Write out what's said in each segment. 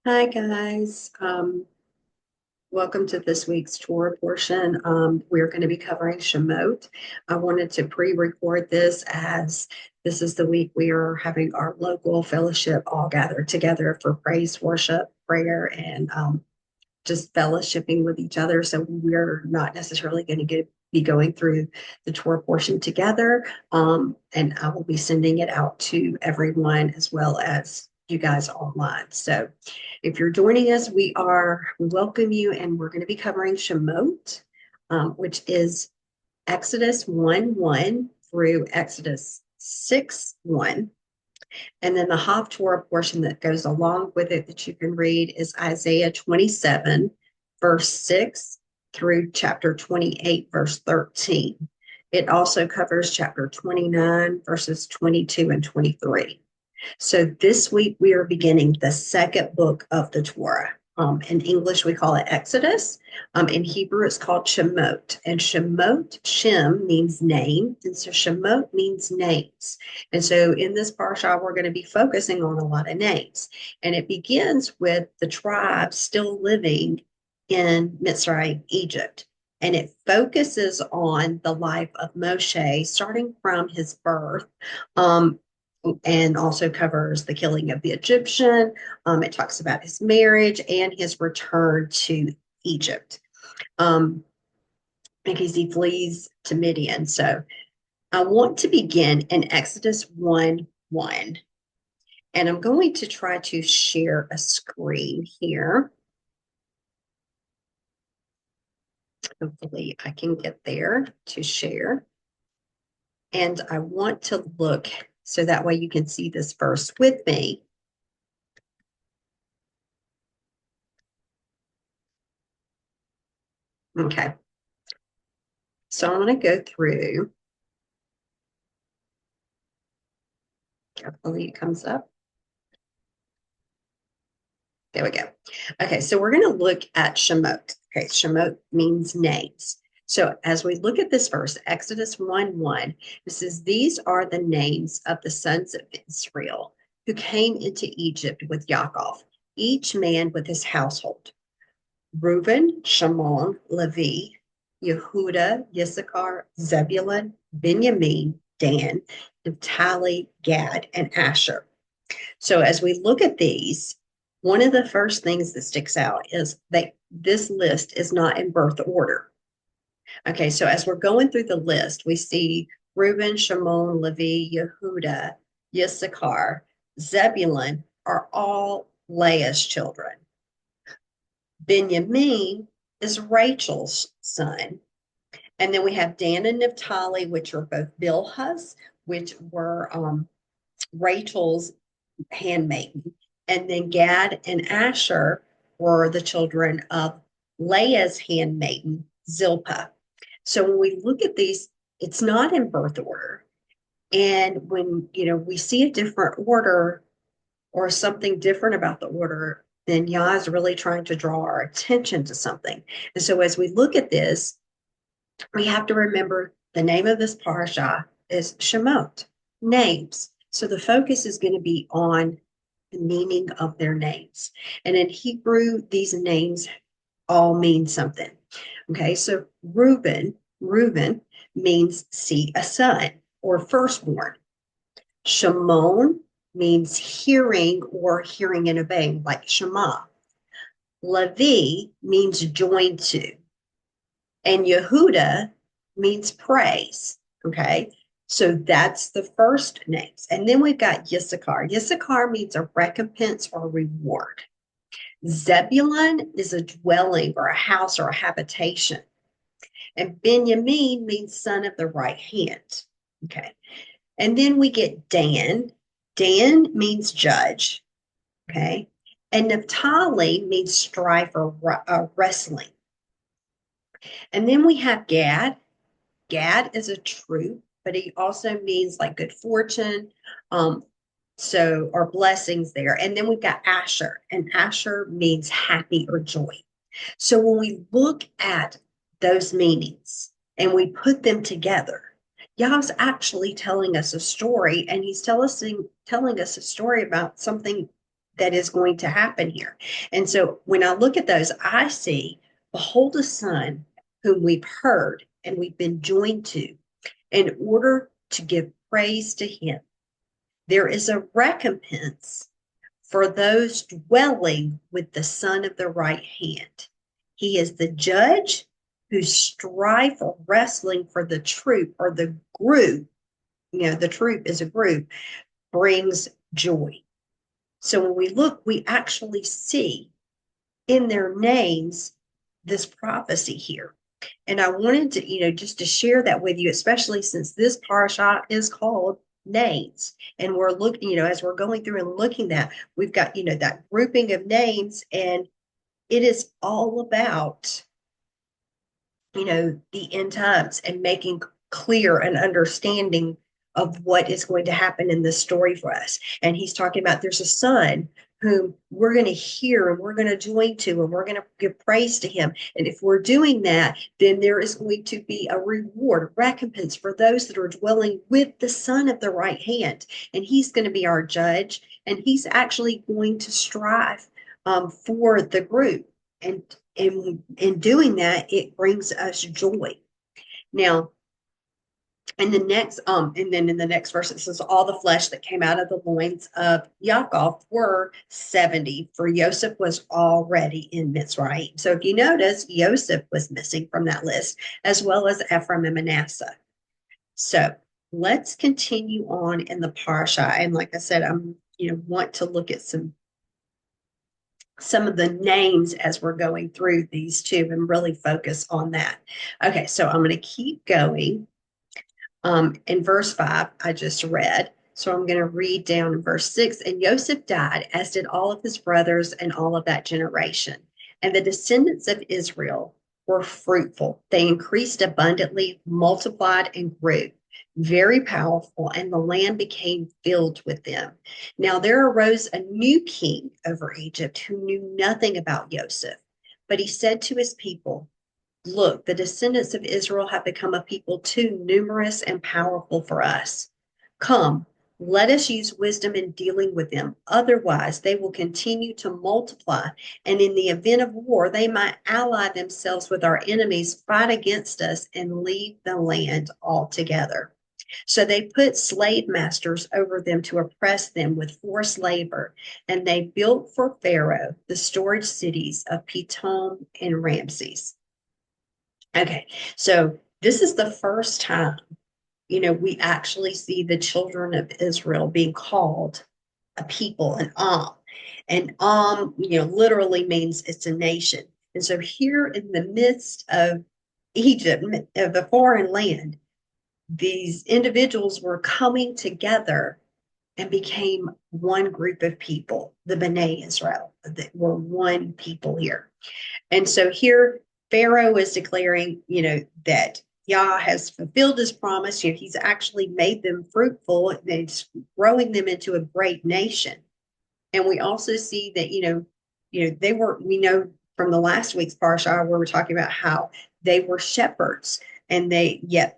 Hi, guys. Welcome to this week's Torah portion. We're going to be covering Shemot. I wanted to pre-record this as this is the week we are having our local fellowship all gathered together for praise, worship, prayer, and just fellowshipping with each other. So we're not necessarily going to be going through the Torah portion together. And I will be sending it out to everyone as well as you guys online. So if you're joining us, we welcome you, and we're going to be covering Shemot, which is Exodus 1:1 through Exodus 6:1. And then the Haftorah portion that goes along with it that you can read is Isaiah 27, verse 6 through chapter 28, verse 13. It also covers chapter 29, verses 22 and 23. So this week we are beginning the second book of the Torah. In English, we call it Exodus. In Hebrew, it's called Shemot. And Shemot, Shem means name. And so Shemot means names. And so in this parsha, we're going to be focusing on a lot of names. And it begins with the tribes still living in Mitzrayim, Egypt. And it focuses on the life of Moshe, starting from his birth, and also covers the killing of the Egyptian. It talks about his marriage and his return to Egypt, because he flees to Midian. So I want to begin in Exodus 1:1. And I'm going to try to share a screen here. Hopefully, I can get there to share. And I want to look so that way you can see this verse with me. Okay. So I'm going to go through. Hopefully, it comes up. There we go. Okay, so we're going to look at Shemot. Okay, Shemot means names. So as we look at this verse, Exodus 1:1, it says, These are the names of the sons of Israel who came into Egypt with Yaakov, each man with his household. Reuben, Shimon, Levi, Yehuda, Issachar, Zebulun, Benjamin, Dan, Naphtali, Gad, and Asher. So as we look at these, one of the first things that sticks out is that this list is not in birth order. Okay, so as we're going through the list, we see Reuben, Shimon, Levi, Yehuda, Issachar, Zebulun are all Leah's children. Benjamin is Rachel's son. And then we have Dan and Naphtali, which are both Bilhah's, which were Rachel's handmaiden. And then Gad and Asher were the children of Leah's handmaiden, Zilpah. So when we look at these, it's not in birth order. And when, we see a different order or something different about the order, then Yah is really trying to draw our attention to something. And so as we look at this, we have to remember the name of this parsha is Shemot, names. So the focus is going to be on the meaning of their names. And in Hebrew, these names all mean something. Okay, so Reuben means see a son or firstborn. Shimon means hearing or hearing and obeying, like Shema. Levi means joined to. And Yehuda means praise. Okay. So that's the first names. And then we've got Issachar. Issachar means a recompense or reward. Zebulun is a dwelling or a house or a habitation. And Benjamin means son of the right hand. Okay. And then we get Dan. Dan means judge. Okay. And Naphtali means strife or wrestling. And then we have Gad. Gad is a troop, but he also means like good fortune. Or blessings there. And then we've got Asher, and Asher means happy or joy. So when we look at those meanings and we put them together, Yah's actually telling us a story, and he's telling us a story about something that is going to happen here. And so when I look at those, I see, behold, a son whom we've heard and we've been joined to in order to give praise to him. There is a recompense for those dwelling with the son of the right hand. He is the judge who strive or wrestling for the troop or the group. The troop is a group, brings joy. So when we look, we actually see in their names this prophecy here. And I wanted to, just to share that with you, especially since this parasha is called names. And we're looking, as we're going through and looking at, we've got, that grouping of names, and it is all about, the end times and making clear an understanding of what is going to happen in this story for us. And he's talking about there's a son whom we're going to hear and we're going to join to, and we're going to give praise to him. And if we're doing that, then there is going to be a reward, a recompense for those that are dwelling with the son of the right hand. And he's going to be our judge, and he's actually going to strive for the group. And in doing that, it brings us joy. Now, and then in the next verse, it says, all the flesh that came out of the loins of Yaakov were 70, for Joseph was already in Mitzrayim. So if you notice, Joseph was missing from that list, as well as Ephraim and Manasseh. So let's continue on in the parasha. And like I said, I'm, want to look at some of the names as we're going through these two and really focus on that. Okay, so I'm going to keep going. In verse 5, I just read. So I'm going to read down in verse 6. And Joseph died, as did all of his brothers and all of that generation. And the descendants of Israel were fruitful. They increased abundantly, multiplied, and grew, very powerful, and the land became filled with them. Now there arose a new king over Egypt who knew nothing about Joseph. But he said to his people, look, the descendants of Israel have become a people too numerous and powerful for us. Come, let us use wisdom in dealing with them. Otherwise, they will continue to multiply, and in the event of war, they might ally themselves with our enemies, fight against us, and leave the land altogether. So they put slave masters over them to oppress them with forced labor, and they built for Pharaoh the storage cities of Pithom and Ramses. Okay, so this is the first time, we actually see the children of Israel being called a people, an Am. And Am, literally means it's a nation. And so here in the midst of Egypt, of a foreign land, these individuals were coming together and became one group of people, the B'nai Israel, that were one people here. And so here, Pharaoh is declaring, that Yah has fulfilled his promise. He's actually made them fruitful and he's growing them into a great nation. And we also see that, they were, we know from the last week's parsha where we're talking about how they were shepherds, and yet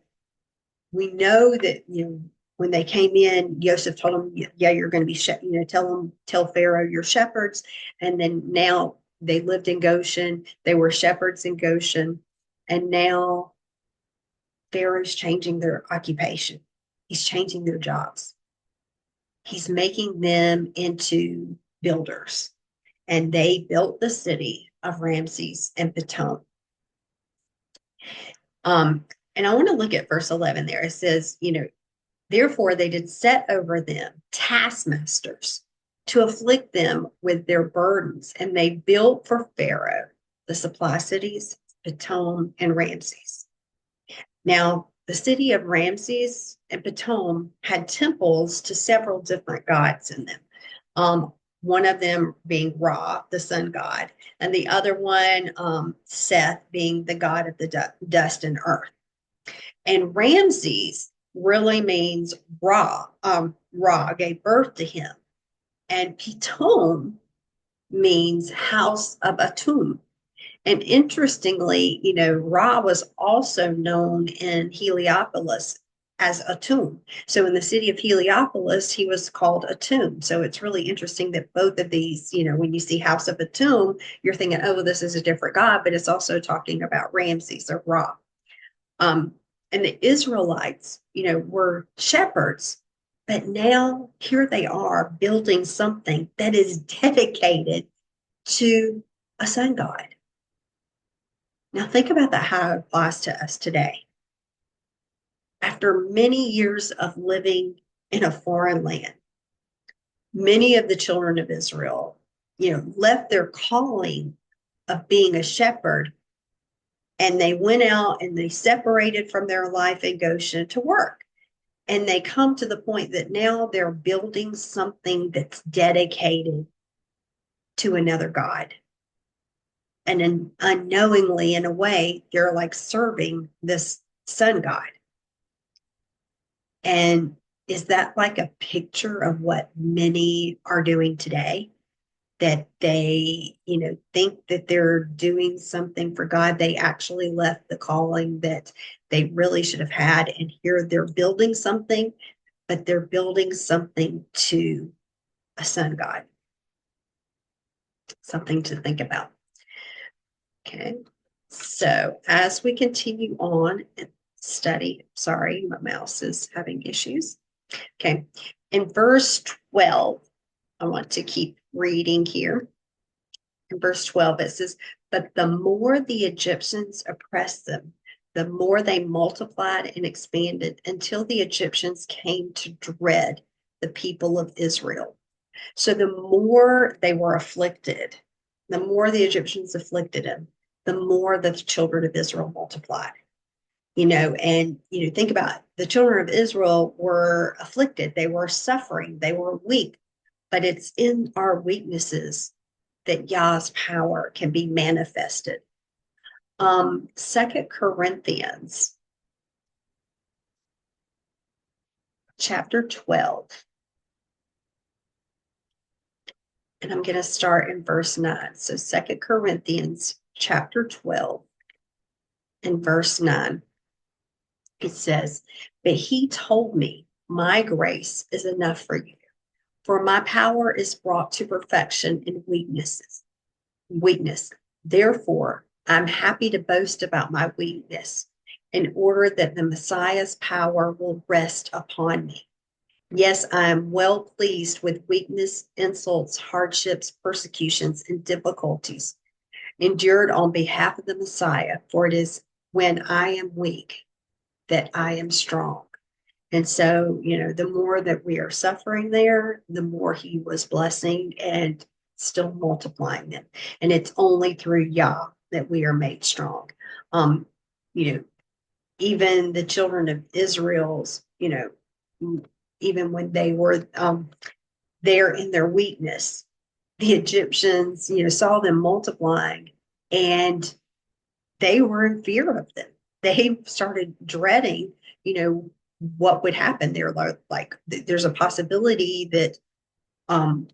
we know that, when they came in, Joseph told them, yeah, you're going to be, tell Pharaoh you're shepherds. And then now they lived in Goshen. They were shepherds in Goshen. And now Pharaoh's changing their occupation. He's changing their jobs. He's making them into builders. And they built the city of Ramses and Pithom. And I want to look at verse 11 there. It says, therefore they did set over them taskmasters to afflict them with their burdens. And they built for Pharaoh the supply cities, Pithom and Ramses. Now, the city of Ramses and Pithom had temples to several different gods in them. One of them being Ra, the sun god, and the other one, Seth, being the god of the dust and earth. And Ramses really means Ra. Ra gave birth to him. And Pithom means house of Atum. And interestingly, Ra was also known in Heliopolis as a tomb. So in the city of Heliopolis, he was called a tomb. So it's really interesting that both of these, when you see House of a Tomb, you're thinking, oh, this is a different god, but it's also talking about Ramses or Ra. And the Israelites, were shepherds, but now here they are building something that is dedicated to a sun god. Now think about that, how it applies to us today. After many years of living in a foreign land, many of the children of Israel, left their calling of being a shepherd, and they went out and they separated from their life in Goshen to work. And they come to the point that now they're building something that's dedicated to another God. And unknowingly, in a way, they're like serving this sun god. And is that like a picture of what many are doing today? That they, think that they're doing something for God. They actually left the calling that they really should have had. And here they're building something, but they're building something to a sun god. Something to think about. Okay. So as we continue on and study, sorry, my mouse is having issues. Okay. In verse 12, I want to keep reading here. In verse 12, it says, but the more the Egyptians oppressed them, the more they multiplied and expanded until the Egyptians came to dread the people of Israel. So the more they were afflicted, the more the Egyptians afflicted them, the more the children of Israel multiplied. And think about it. The children of Israel were afflicted, they were suffering, they were weak, but it's in our weaknesses that Yah's power can be manifested. 2 Corinthians chapter 12. And I'm going to start in verse 9. So 2 Corinthians chapter 12 and verse 9. It says, but he told me, my grace is enough for you, for my power is brought to perfection in weakness. Therefore, I'm happy to boast about my weakness, in order that the Messiah's power will rest upon me. Yes, I am well pleased with weakness, insults, hardships, persecutions, and difficulties endured on behalf of the Messiah, for it is when I am weak that I am strong. And so, the more that we are suffering there, the more he was blessing and still multiplying them. And it's only through Yah that we are made strong. Even the children of Israel's, even when they were there in their weakness, the Egyptians, saw them multiplying, and they were in fear of them. They started dreading, what would happen. They're like there's a possibility that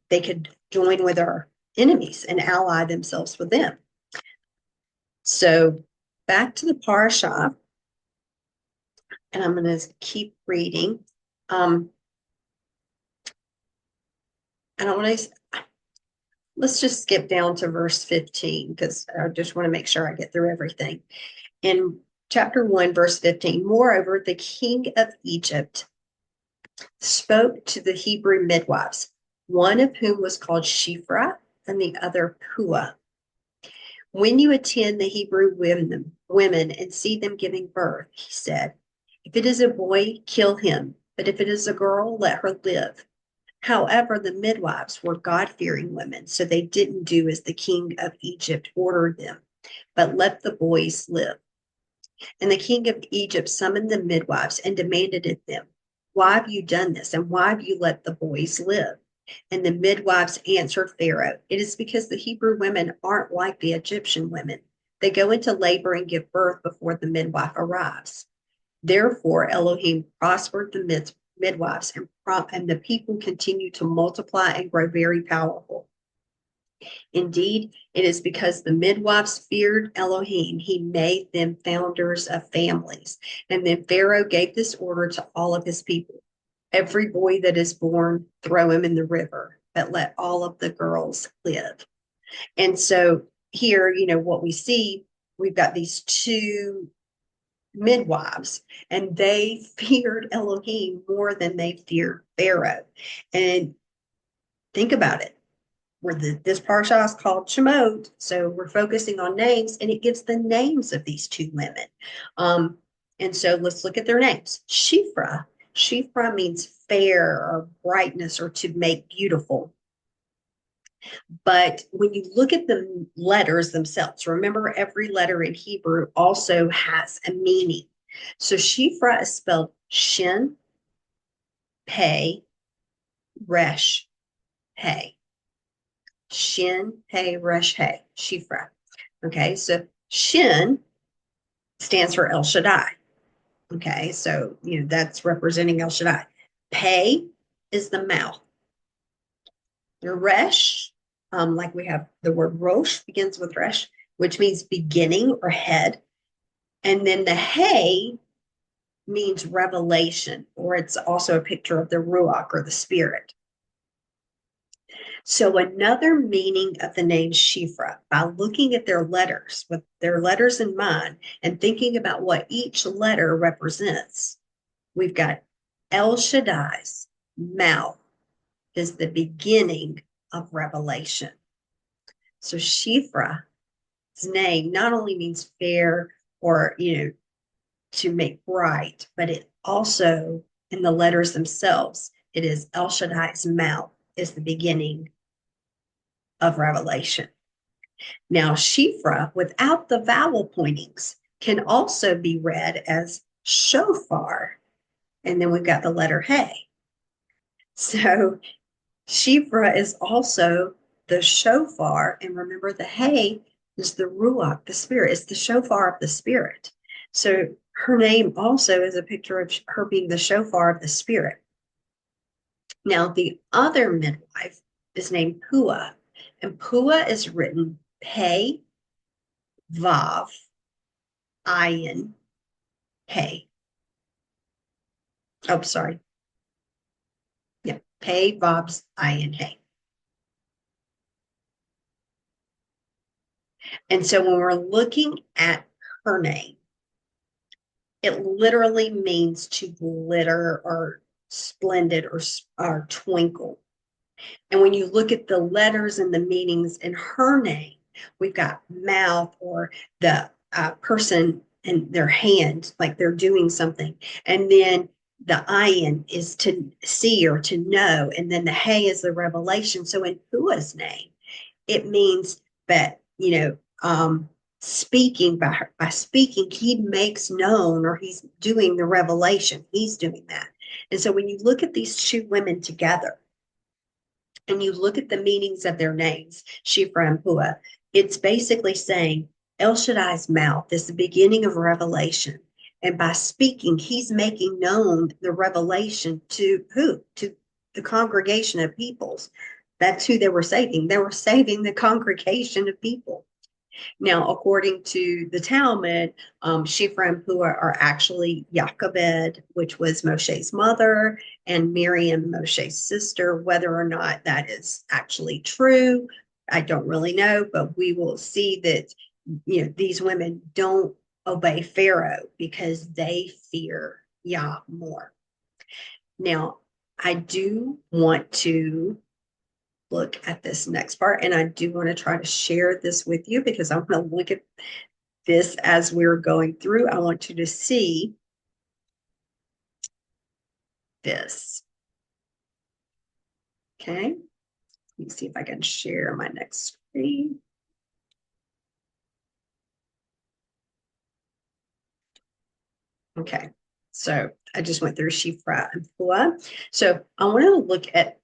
they could join with our enemies and ally themselves with them. So back to the parasha, and I'm going to keep reading. And I want to let's just skip down to verse 15, because I just want to make sure I get through everything. In chapter 1, verse 15, moreover, the king of Egypt spoke to the Hebrew midwives, one of whom was called Shiphrah and the other Puah. When you attend the Hebrew women and see them giving birth, he said, if it is a boy, kill him, but if it is a girl, let her live. However, the midwives were God-fearing women, so they didn't do as the king of Egypt ordered them, but let the boys live. And the king of Egypt summoned the midwives and demanded of them, why have you done this, and why have you let the boys live? And the midwives answered Pharaoh, it is because the Hebrew women aren't like the Egyptian women. They go into labor and give birth before the midwife arrives. Therefore, Elohim prospered the midwives, and the people continued to multiply and grow very powerful. Indeed, it is because the midwives feared Elohim, he made them founders of families. And then Pharaoh gave this order to all of his people. Every boy that is born, throw him in the river, but let all of the girls live. And so here, what we see, we've got these two midwives, and they feared Elohim more than they feared Pharaoh. And think about it. This parsha is called Shemot, so we're focusing on names, and it gives the names of these two women. And so let's look at their names. Shifra. Shifra means fair or brightness or to make beautiful. But when you look at the letters themselves, remember every letter in Hebrew also has a meaning. So Shifra is spelled Shin, Pei, Resh, Hey. Shin, Pei, Resh, Hey, Shifra. Okay, so Shin stands for El Shaddai. Okay, so that's representing El Shaddai. Pei is the mouth. The Resh, like we have the word Rosh begins with Resh, which means beginning or head. And then the Hey means revelation, or it's also a picture of the Ruach or the Spirit. So another meaning of the name Shifra, by looking at their letters, with their letters in mind, and thinking about what each letter represents, we've got El Shaddai's mouth is the beginning of revelation. So Shifra's name not only means fair or, to make bright, but it also, in the letters themselves, it is El Shaddai's mouth is the beginning of revelation. Now, Shifra, without the vowel pointings, can also be read as shofar. And then we've got the letter Hey. So Shifra is also the shofar. And remember, the Hey is the Ruach, the Spirit. It's the shofar of the Spirit. So her name also is a picture of her being the shofar of the Spirit. Now, the other midwife is named Pua. And Pua is written Pei, Vav, Ayin, Hey. Oh, sorry. Yeah, Pei, Vav, Ayin, Hey. And so when we're looking at her name, it literally means to glitter or splendid or twinkle. And when you look at the letters and the meanings in her name, we've got mouth or the person in their hand, like they're doing something. And then the ayin is to see or to know. And then the hey is the revelation. So in Pua's name, it means that, speaking by speaking, he makes known or he's doing the revelation. He's doing that. And so when you look at these two women together, and you look at the meanings of their names, Shifra and Pua, it's basically saying El Shaddai's mouth is the beginning of revelation. And by speaking, he's making known the revelation to who? To the congregation of peoples. That's who they were saving. They were saving the congregation of people. Now, according to the Talmud, Shifra and Pua are actually Jochebed, which was Moshe's mother, and Miriam, Moshe's sister. Whether or not that is actually true, I don't really know, but we will see that these women don't obey Pharaoh because they fear Yah more. Now, I do want to look at this next part, and I do want to try to share this with you because I'm going to look at this as we're going through. I want you to see this. Okay, let me see if I can share my next screen. Okay, so I just went through Shifra and Pua. So I want to look at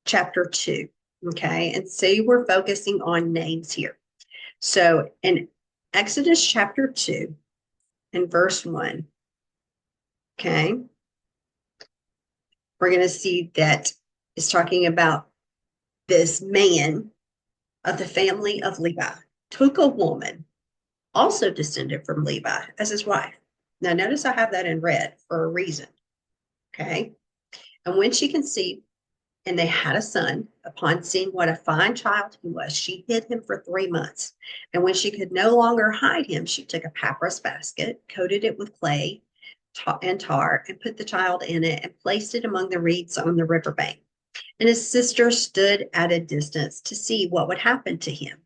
chapter 2, okay, and see we're focusing on names here. So in Exodus chapter 2 and verse 1, okay, we're going to see that it's talking about this man of the family of Levi took a woman also descended from Levi as his wife. Now, notice I have that in red for a reason. Okay. And when she conceived, and they had a son, upon seeing what a fine child he was, she hid him for 3 months. And when she could no longer hide him, she took a papyrus basket, coated it with clay and tar, and put the child in it and placed it among the reeds on the riverbank. And his sister stood at a distance to see what would happen to him.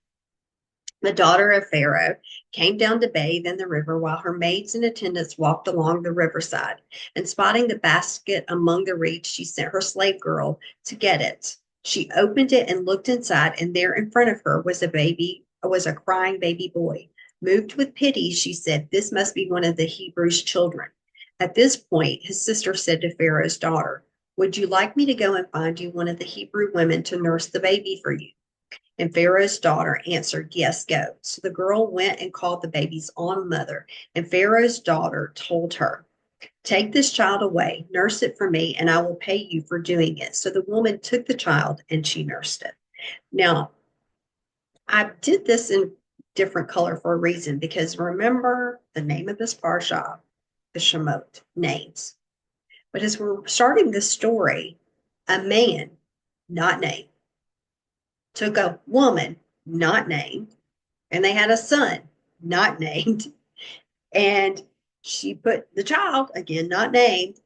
The daughter of Pharaoh came down to bathe in the river while her maids and attendants walked along the riverside. And spotting the basket among the reeds, she sent her slave girl to get it. She opened it and looked inside, and there in front of her was a crying baby boy. Moved with pity, she said, "This must be one of the Hebrews' children." At this point, his sister said to Pharaoh's daughter, "Would you like me to go and find you one of the Hebrew women to nurse the baby for you?" And Pharaoh's daughter answered, "Yes, go." So the girl went and called the baby's own mother. And Pharaoh's daughter told her, "Take this child away, nurse it for me, and I will pay you for doing it." So the woman took the child and she nursed it. Now, I did this in different color for a reason, because remember the name of this parsha, the Shemot, names. But as we're starting this story, a man, not named, took a woman, not named, and they had a son, not named. And she put the child, again, not named,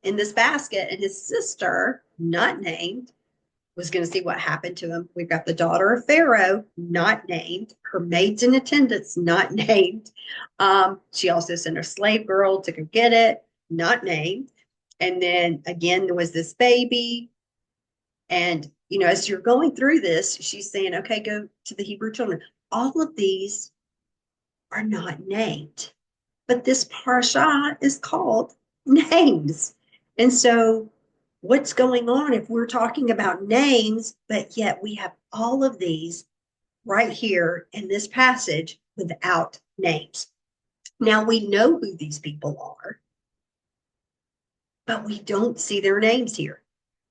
in this basket, and his sister, not named, was going to see what happened to him. We've got the daughter of Pharaoh, not named, her maids and attendants, not named. She also sent her slave girl to go get it, not named. And then again, there was this baby. And, as you're going through this, she's saying, okay, go to the Hebrew children. All of these are not named, but this parsha is called names. And so what's going on if we're talking about names, but yet we have all of these right here in this passage without names? Now we know who these people are, but we don't see their names here.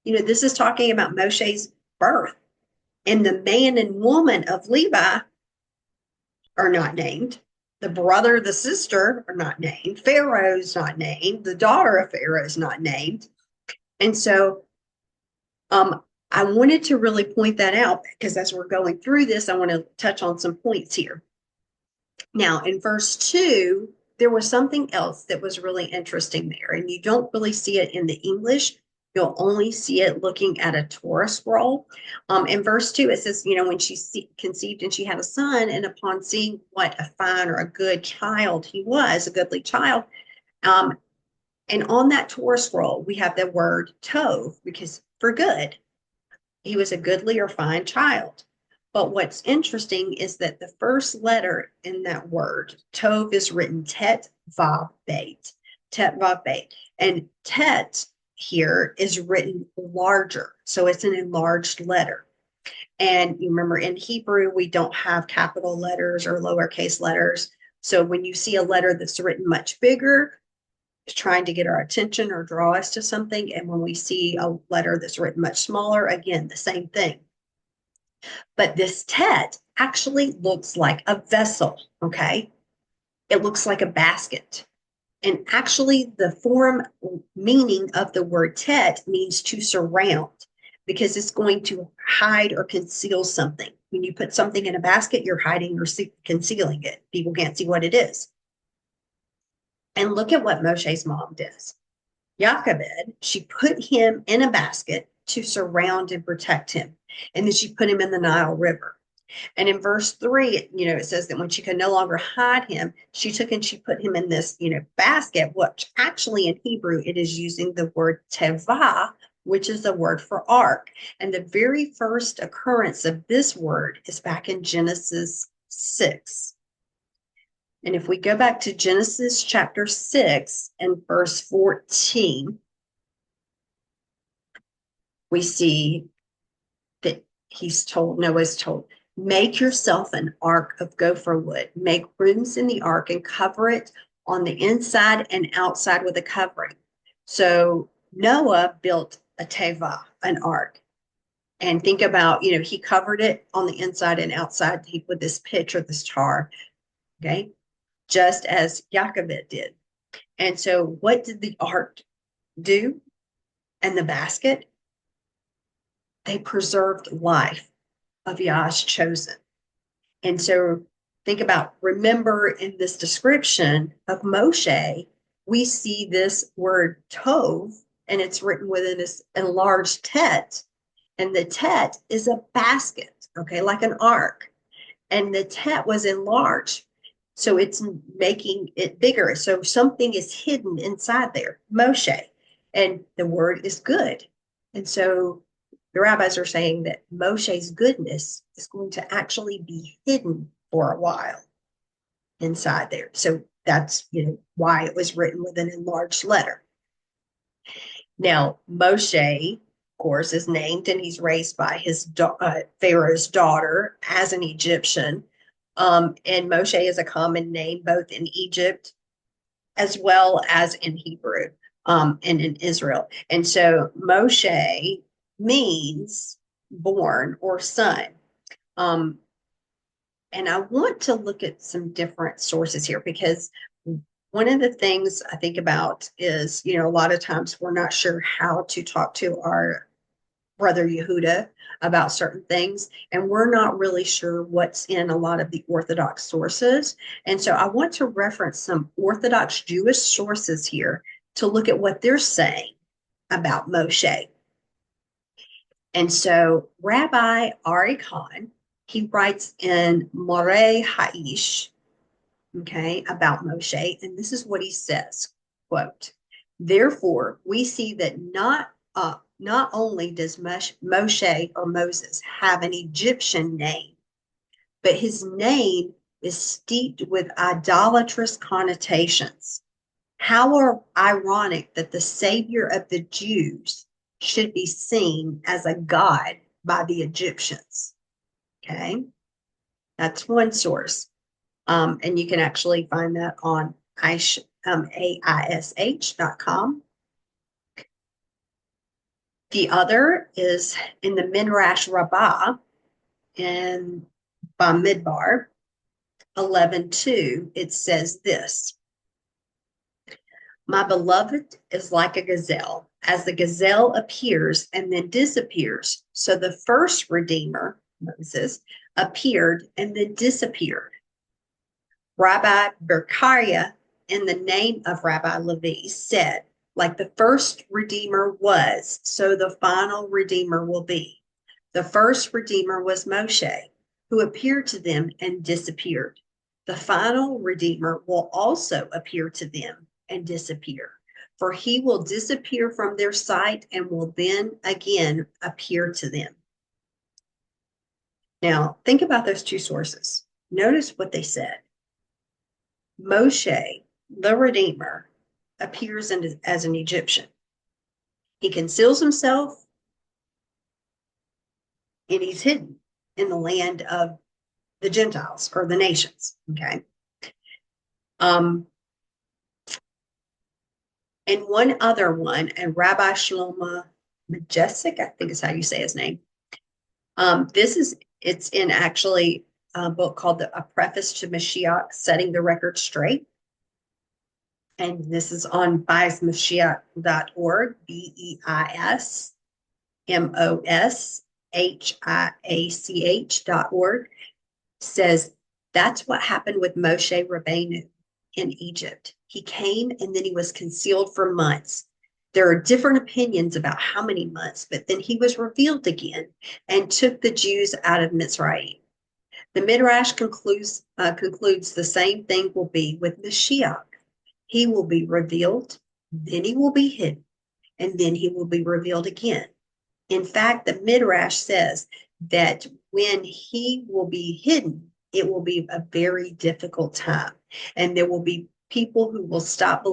This is talking about Moshe's birth, and the man and woman of Levi are not named. The brother, the sister are not named. Pharaoh's not named. The daughter of Pharaoh is not named. And so I wanted to really point that out, because as we're going through this, I want to touch on some points here. Now, in verse 2, there was something else that was really interesting there, and you don't really see it in the English. You'll only see it looking at a Torah scroll. In verse 2, it says, when she conceived and she had a son, and upon seeing what a fine or a good child he was, a goodly child, and on that Torah scroll, we have the word tov, because for good. He was a goodly or fine child. But what's interesting is that the first letter in that word, tov, is written tet vav beit. Tet vav beit. And tet here is written larger. So it's an enlarged letter. And you remember in Hebrew, we don't have capital letters or lowercase letters. So when you see a letter that's written much bigger, it's trying to get our attention or draw us to something. And when we see a letter that's written much smaller, again, the same thing. But this tet actually looks like a vessel, okay? It looks like a basket. And actually, the form meaning of the word tet means to surround, because it's going to hide or conceal something. When you put something in a basket, you're hiding or concealing it. People can't see what it is. And look at what Moshe's mom does. Jochebed, she put him in a basket to surround and protect him. And then she put him in the Nile River. And in verse 3, it says that when she could no longer hide him, she took and she put him in this, basket, which actually in Hebrew, it is using the word teva, which is the word for ark. And the very first occurrence of this word is back in Genesis 6. And if we go back to Genesis chapter 6 and verse 14, we see that Noah's told, make yourself an ark of gopher wood. Make rooms in the ark and cover it on the inside and outside with a covering. So Noah built a teva, an ark. And think about, he covered it on the inside and outside with this pitch or this tar, okay, just as Jochebed did. And so, what did the ark do and the basket? They preserved life of Yah's chosen. And so, think about, remember in this description of Moshe, we see this word tov, and it's written within this enlarged tet. And the tet is a basket, okay, like an ark. And the tet was enlarged. So it's making it bigger. So something is hidden inside there, Moshe. And the word is good. And so the rabbis are saying that Moshe's goodness is going to actually be hidden for a while inside there. So that's why it was written with an enlarged letter. Now, Moshe, of course, is named, and he's raised by his Pharaoh's daughter as an Egyptian. And Moshe is a common name both in Egypt as well as in Hebrew and in Israel. And so Moshe means born or son. And I want to look at some different sources here, because one of the things I think about is, a lot of times we're not sure how to talk to our brother Yehuda about certain things, and we're not really sure what's in a lot of the Orthodox sources. And so I want to reference some Orthodox Jewish sources here to look at what they're saying about Moshe. And so Rabbi Ari Khan, he writes in Moreh Haish, okay, about Moshe, and this is what he says, quote, "Therefore, we see that not only does Moshe or Moses have an Egyptian name, but his name is steeped with idolatrous connotations. How ironic that the savior of the Jews should be seen as a god by the Egyptians." Okay, that's one source. And you can actually find that on aish.com. The other is in the Midrash Rabbah in Bamidbar 11:2. It says this: "My beloved is like a gazelle. As the gazelle appears and then disappears, so the first Redeemer, Moses, appeared and then disappeared. Rabbi Berkariah, in the name of Rabbi Levi, said, like the first Redeemer was, so the final Redeemer will be. The first Redeemer was Moshe, who appeared to them and disappeared. The final Redeemer will also appear to them and disappear, for he will disappear from their sight and will then again appear to them." Now, think about those two sources. Notice what they said. Moshe, the Redeemer, appears as an Egyptian. He conceals himself and he's hidden in the land of the Gentiles or the nations. Okay. And one other one, and Rabbi Shlomo Majestic, I think is how you say his name. It's in actually a book called A Preface to Mashiach, Setting the Record Straight. And this is on beismashiach.org, BEISMOSHIACH.org. Says that's what happened with Moshe Rabbeinu in Egypt. He came and then he was concealed for months. There are different opinions about how many months, but then he was revealed again and took the Jews out of Mitzrayim. The Midrash concludes the same thing will be with Mashiach. He will be revealed, then he will be hidden, and then he will be revealed again. In fact, the Midrash says that when he will be hidden, it will be a very difficult time. And there will be people who will stop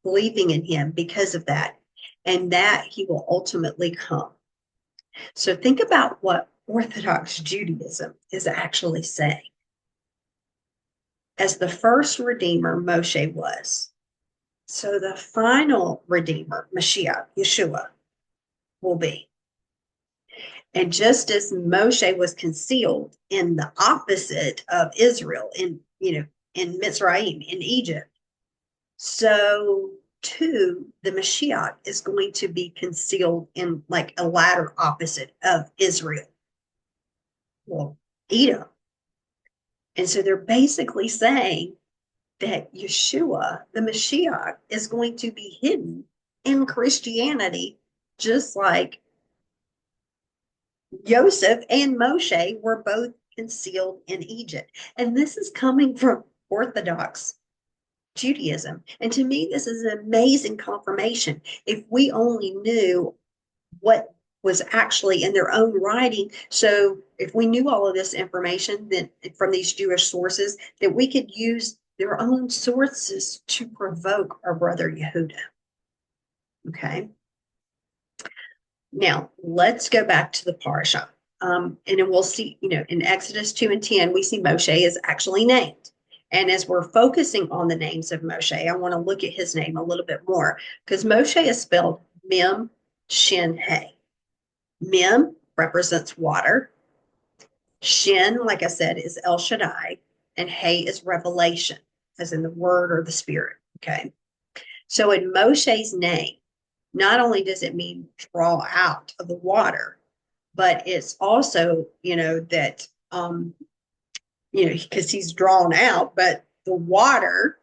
believing in him because of that, and that he will ultimately come. So think about what Orthodox Judaism is actually saying. As the first Redeemer, Moshe was, so the final Redeemer, Mashiach, Yeshua, will be. And just as Moshe was concealed in the opposite of Israel, in Mitzrayim, in Egypt, so too the Mashiach is going to be concealed in like a latter opposite of Israel, well, Edom. And so they're basically saying that Yeshua, the Mashiach, is going to be hidden in Christianity, just like Joseph and Moshe were both concealed in Egypt. And this is coming from Orthodox Judaism. And to me, this is an amazing confirmation. If we only knew what was actually in their own writing. So if we knew all of this information then from these Jewish sources, that we could use their own sources to provoke our brother Yehuda. Okay. Now let's go back to the parsha. And then we'll see, in Exodus 2 and 10, we see Moshe is actually named. And as we're focusing on the names of Moshe, I want to look at his name a little bit more because Moshe is spelled Mem Shin He. Mem represents water. Shin, like I said, is El Shaddai, and He is revelation, as in the word or the spirit. Okay. So in Moshe's name, not only does it mean draw out of the water, but it's also, that, because he's drawn out, but the water,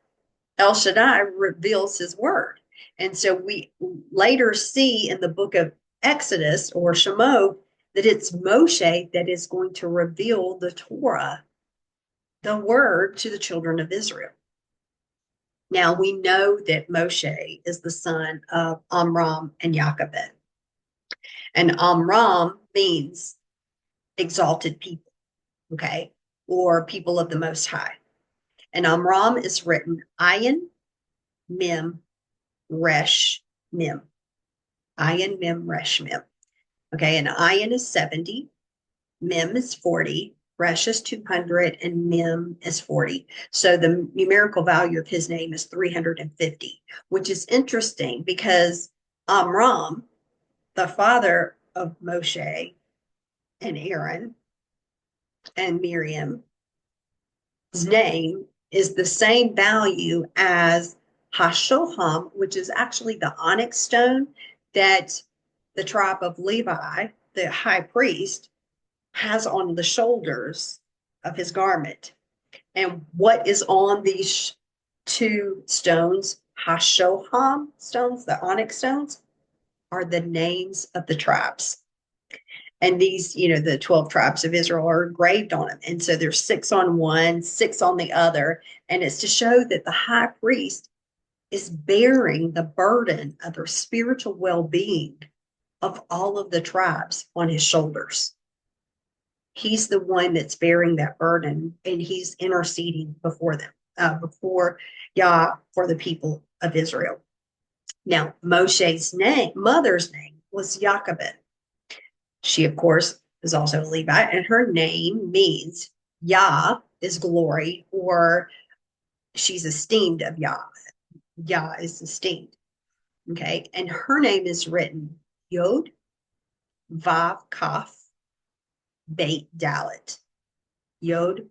El Shaddai, reveals his word. And so we later see in the book of Exodus or Shemot that it's Moshe that is going to reveal the Torah, the word, to the children of Israel. Now we know that Moshe is the son of Amram and Jochebed. And Amram means exalted people, okay, or people of the Most High. And Amram is written Ayin, Mem, Resh, Mem. Ayin, Mem, Resh, Mem. Okay, and Ayin is 70, Mem is 40, Resh is 200, and Mem is 40. So the numerical value of his name is 350, which is interesting because Amram, the father of Moshe and Aaron and Miriam, his name is the same value as Hashoham, which is actually the onyx stone that the tribe of Levi, the high priest, has on the shoulders of his garment. And what is on these two stones, Hashoham stones, the onyx stones, are the names of the tribes. And these, the 12 tribes of Israel are engraved on them. And so there's 6 on one, 6 on the other. And it's to show that the high priest is bearing the burden of their spiritual well-being of all of the tribes on his shoulders. He's the one that's bearing that burden, and he's interceding before them, before Yah, for the people of Israel. Now, Moshe's mother's name was Jochebed. She, of course, is also a Levite, and her name means Yah is glory, or she's esteemed of Yah. Yah is esteemed. Okay, and her name is written Yod, Vav, Kaf, Beit, Dalet. Yod,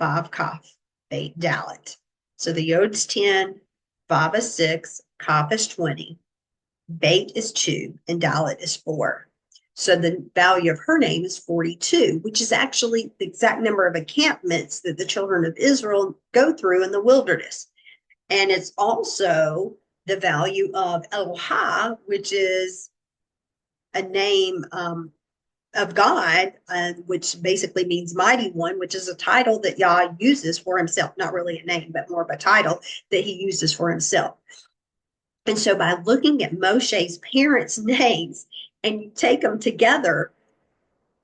Vav, Kaf, Beit, Dalet. So the Yod's 10, Vav is 6, Kaf is 20, Beit is 2, and Dalet is 4. So the value of her name is 42, which is actually the exact number of encampments that the children of Israel go through in the wilderness. And it's also the value of Elohah, which is a name of God, which basically means mighty one, which is a title that Yah uses for himself. Not really a name, but more of a title that he uses for himself. And so by looking at Moshe's parents' names and you take them together,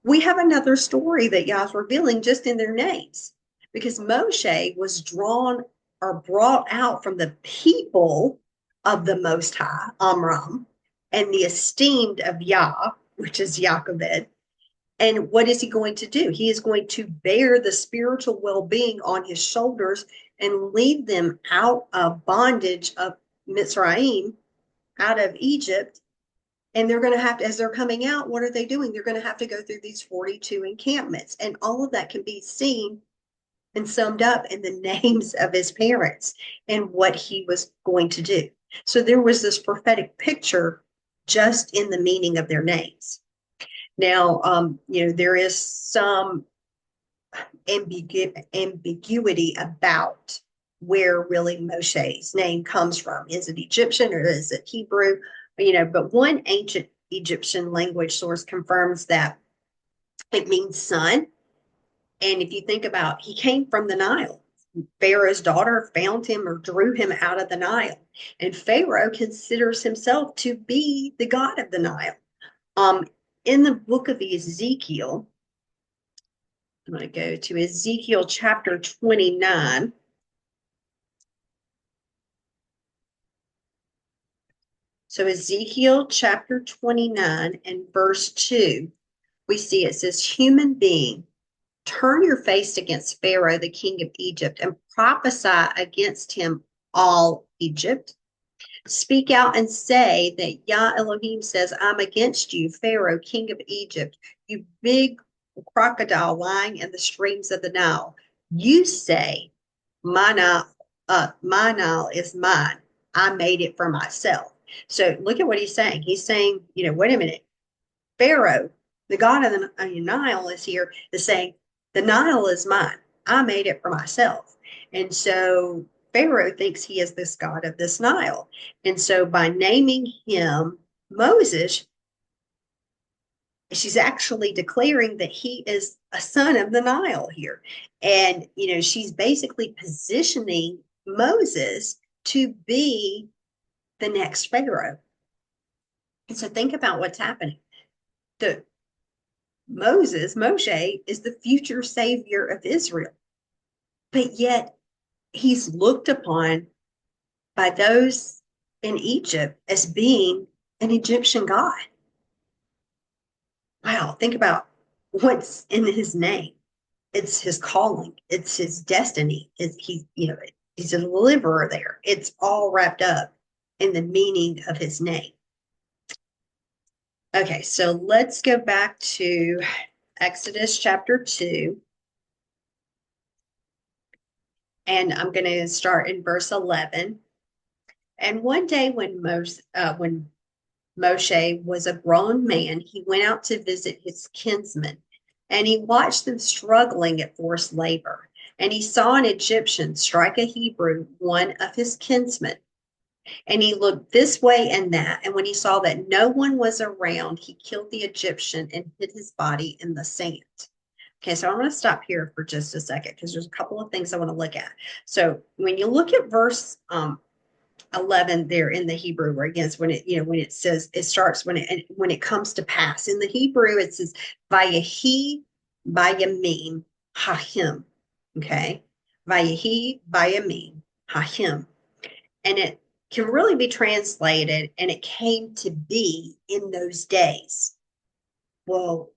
we have another story that Yah's revealing just in their names. Because Moshe was drawn or brought out from the people of the Most High, Amram, and the esteemed of Yah, which is Jochebed. And what is he going to do? He is going to bear the spiritual well-being on his shoulders and lead them out of bondage of Mitzrayim, out of Egypt, And they're going to have to, as they're coming out, what are they doing? They're going to have to go through these 42 encampments. And all of that can be seen and summed up in the names of his parents and what he was going to do. So there was this prophetic picture just in the meaning of their names. Now, there is some ambiguity about where really Moshe's name comes from. Is it Egyptian or is it Hebrew? But one ancient Egyptian language source confirms that it means son. And if you think about, he came from the Nile. Pharaoh's daughter found him or drew him out of the Nile. And Pharaoh considers himself to be the god of the Nile. In the book of Ezekiel, I'm going to go to Ezekiel chapter 29. So Ezekiel chapter 29 and verse 2, we see it says, human being, turn your face against Pharaoh, the king of Egypt, and prophesy against him all Egypt. Speak out and say that Yah Elohim says, I'm against you, Pharaoh, king of Egypt, you big crocodile lying in the streams of the Nile. You say, my Nile is mine. I made it for myself. So look at what he's saying. He's saying, wait a minute. Pharaoh, the god of the Nile is here, is saying, the Nile is mine. I made it for myself. And so Pharaoh thinks he is this god of this Nile. And so by naming him Moses, she's actually declaring that he is a son of the Nile here. And, she's basically positioning Moses to be the next Pharaoh. And so think about what's happening. Moshe is the future savior of Israel. But yet he's looked upon by those in Egypt as being an Egyptian god. Wow, think about what's in his name. It's his calling. It's his destiny. He's a deliverer there. It's all wrapped up in the meaning of his name. Okay, so let's go back to Exodus chapter 2. And I'm going to start in verse 11. And one day when Moshe was a grown man, he went out to visit his kinsmen, and he watched them struggling at forced labor. And he saw an Egyptian strike a Hebrew, one of his kinsmen. And he looked this way and that. And when he saw that no one was around, he killed the Egyptian and hid his body in the sand. Okay, so I'm going to stop here for just a second because there's a couple of things I want to look at. So when you look at verse 11 there in the Hebrew, where again, when it says, it starts when it comes to pass. In the Hebrew, it says, Vayehi Bayamim Hahim. Okay, Vayehi Bayamim Hahim. And it can really be translated, and it came to be in those days. Well,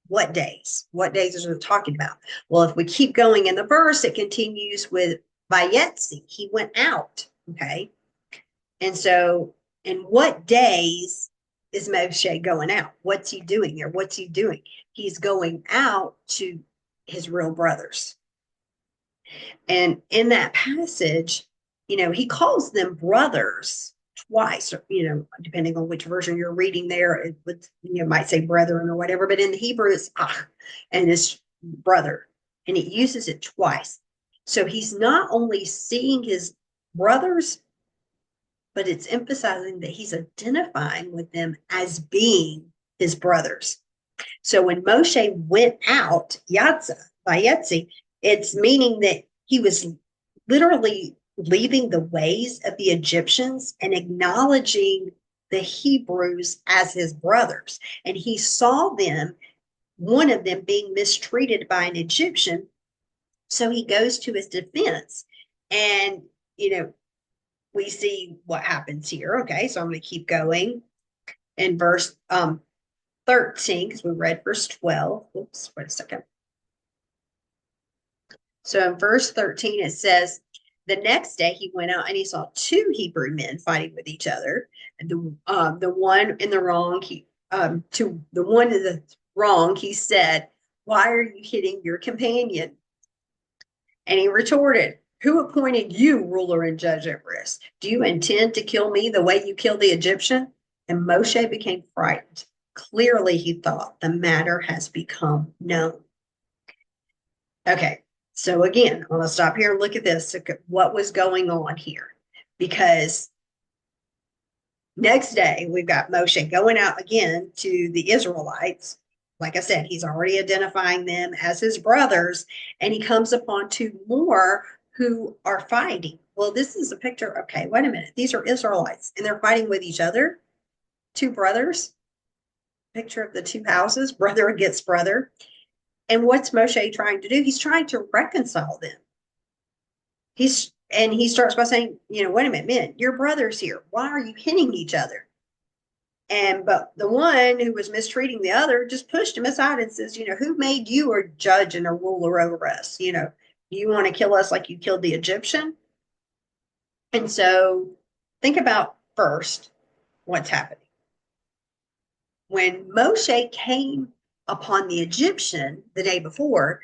what days? What days is it talking about? Well, if we keep going in the verse, it continues with Vayetzi. He went out. Okay. And so, in what days is Moshe going out? What's he doing here? What's he doing? He's going out to his real brothers. And in that passage, he calls them brothers twice, depending on which version you're reading there, it would, might say brethren or whatever, but in the Hebrew it's and it's brother, and it uses it twice. So he's not only seeing his brothers, but it's emphasizing that he's identifying with them as being his brothers. So when Moshe went out, Vayetzi, it's meaning that he was literally leaving the ways of the Egyptians and acknowledging the Hebrews as his brothers. And he saw them, one of them being mistreated by an Egyptian. So he goes to his defense. And, we see what happens here. Okay, so I'm going to keep going in verse 13, because we read verse 12. Oops, wait a second. So in verse 13, it says, The next day he went out and he saw two Hebrew men fighting with each other. And the one in the wrong, to the one in the wrong, he said, "Why are you hitting your companion?" And he retorted, "Who appointed you ruler and judge over us? Do you intend to kill me the way you killed the Egyptian?" And Moshe became frightened. Clearly, he thought the matter has become known. Okay, so again, I'm going to stop here and look at this. What was going on here? Because next day, we've got Moshe going out again to the Israelites. Like I said, he's already identifying them as his brothers, and he comes upon two more who are fighting. Well, this is a picture. Okay, wait a minute. These are Israelites, and they're fighting with each other. Two brothers. Picture of the two houses, brother against brother. And what's Moshe trying to do? He's trying to reconcile them. And he starts by saying, wait a minute, men, your brothers here. Why are you hitting each other? But the one who was mistreating the other just pushed him aside and says, who made you a judge and a ruler over us? You want to kill us like you killed the Egyptian? And so think about first what's happening. When Moshe came upon the Egyptian the day before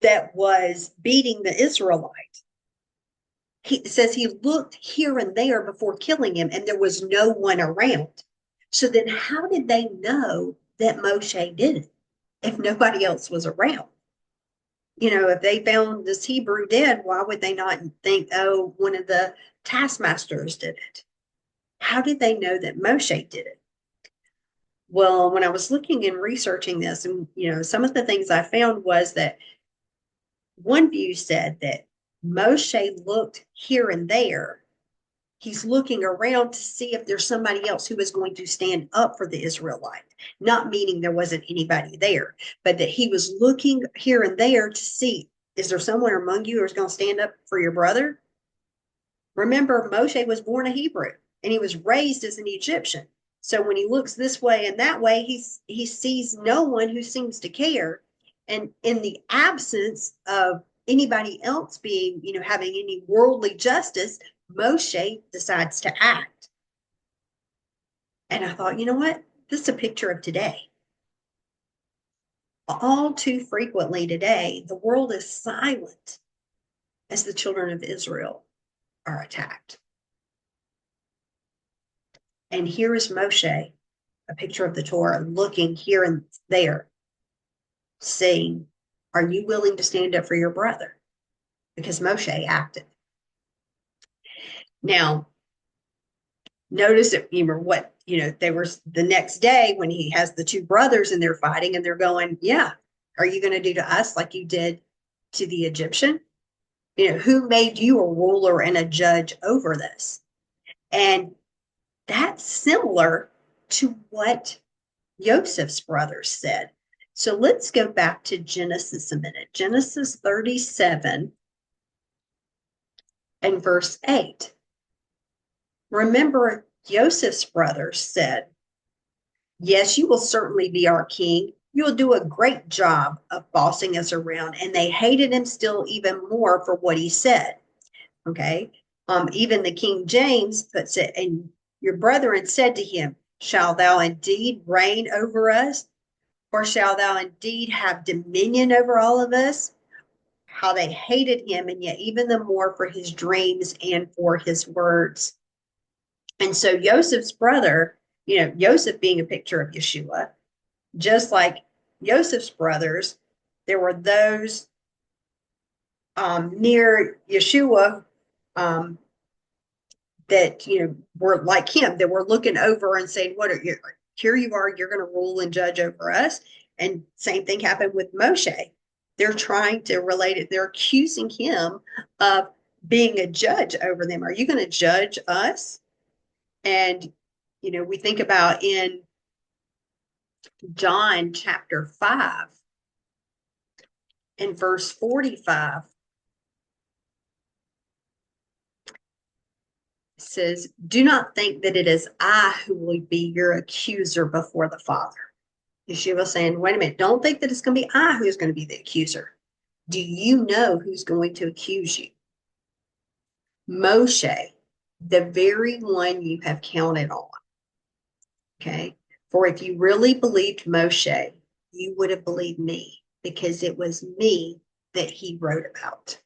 that was beating the Israelite, he says he looked here and there before killing him, and there was no one around. So then how did they know that Moshe did it if nobody else was around? If they found this Hebrew dead, why would they not think, oh, one of the taskmasters did it? How did they know that Moshe did it? Well, when I was looking and researching this, and some of the things I found was that one view said that Moshe looked here and there. He's looking around to see if there's somebody else who is going to stand up for the Israelite, not meaning there wasn't anybody there, but that he was looking here and there to see, is there someone among you who's going to stand up for your brother? Remember, Moshe was born a Hebrew and he was raised as an Egyptian. So when he looks this way and that way, he sees no one who seems to care. And in the absence of anybody else being, having any worldly justice, Moshe decides to act. And I thought, you know what? This is a picture of today. All too frequently today, the world is silent as the children of Israel are attacked. And here is Moshe, a picture of the Torah, looking here and there, saying, are you willing to stand up for your brother? Because Moshe acted. Now, notice that, what, they were the next day when he has the two brothers and they're fighting and they're going, yeah, are you going to do to us like you did to the Egyptian? Who made you a ruler and a judge over this? And that's similar to what Joseph's brothers said. So let's go back to Genesis a minute. Genesis 37 and verse 8. Remember, Joseph's brothers said, yes, you will certainly be our king. You'll do a great job of bossing us around. And they hated him still even more for what he said. Okay. Even the King James puts it, and your brethren said to him, shall thou indeed reign over us? Or shall thou indeed have dominion over all of us? How they hated him, and yet even the more for his dreams and for his words. And so Joseph's brother, Joseph being a picture of Yeshua, just like Joseph's brothers, there were those near Yeshua that, were like him, that were looking over and saying, what are you, here you are, you're going to rule and judge over us. And same thing happened with Moshe. They're trying to relate it. They're accusing him of being a judge over them. Are you going to judge us? And, we think about in John chapter 5 and verse 45, it says, do not think that it is I who will be your accuser before the Father. Yeshua saying, wait a minute, don't think that it's going to be I who's going to be the accuser. Do you know who's going to accuse you? Moshe, the very one you have counted on. Okay. For if you really believed Moshe, you would have believed me because it was me that he wrote about.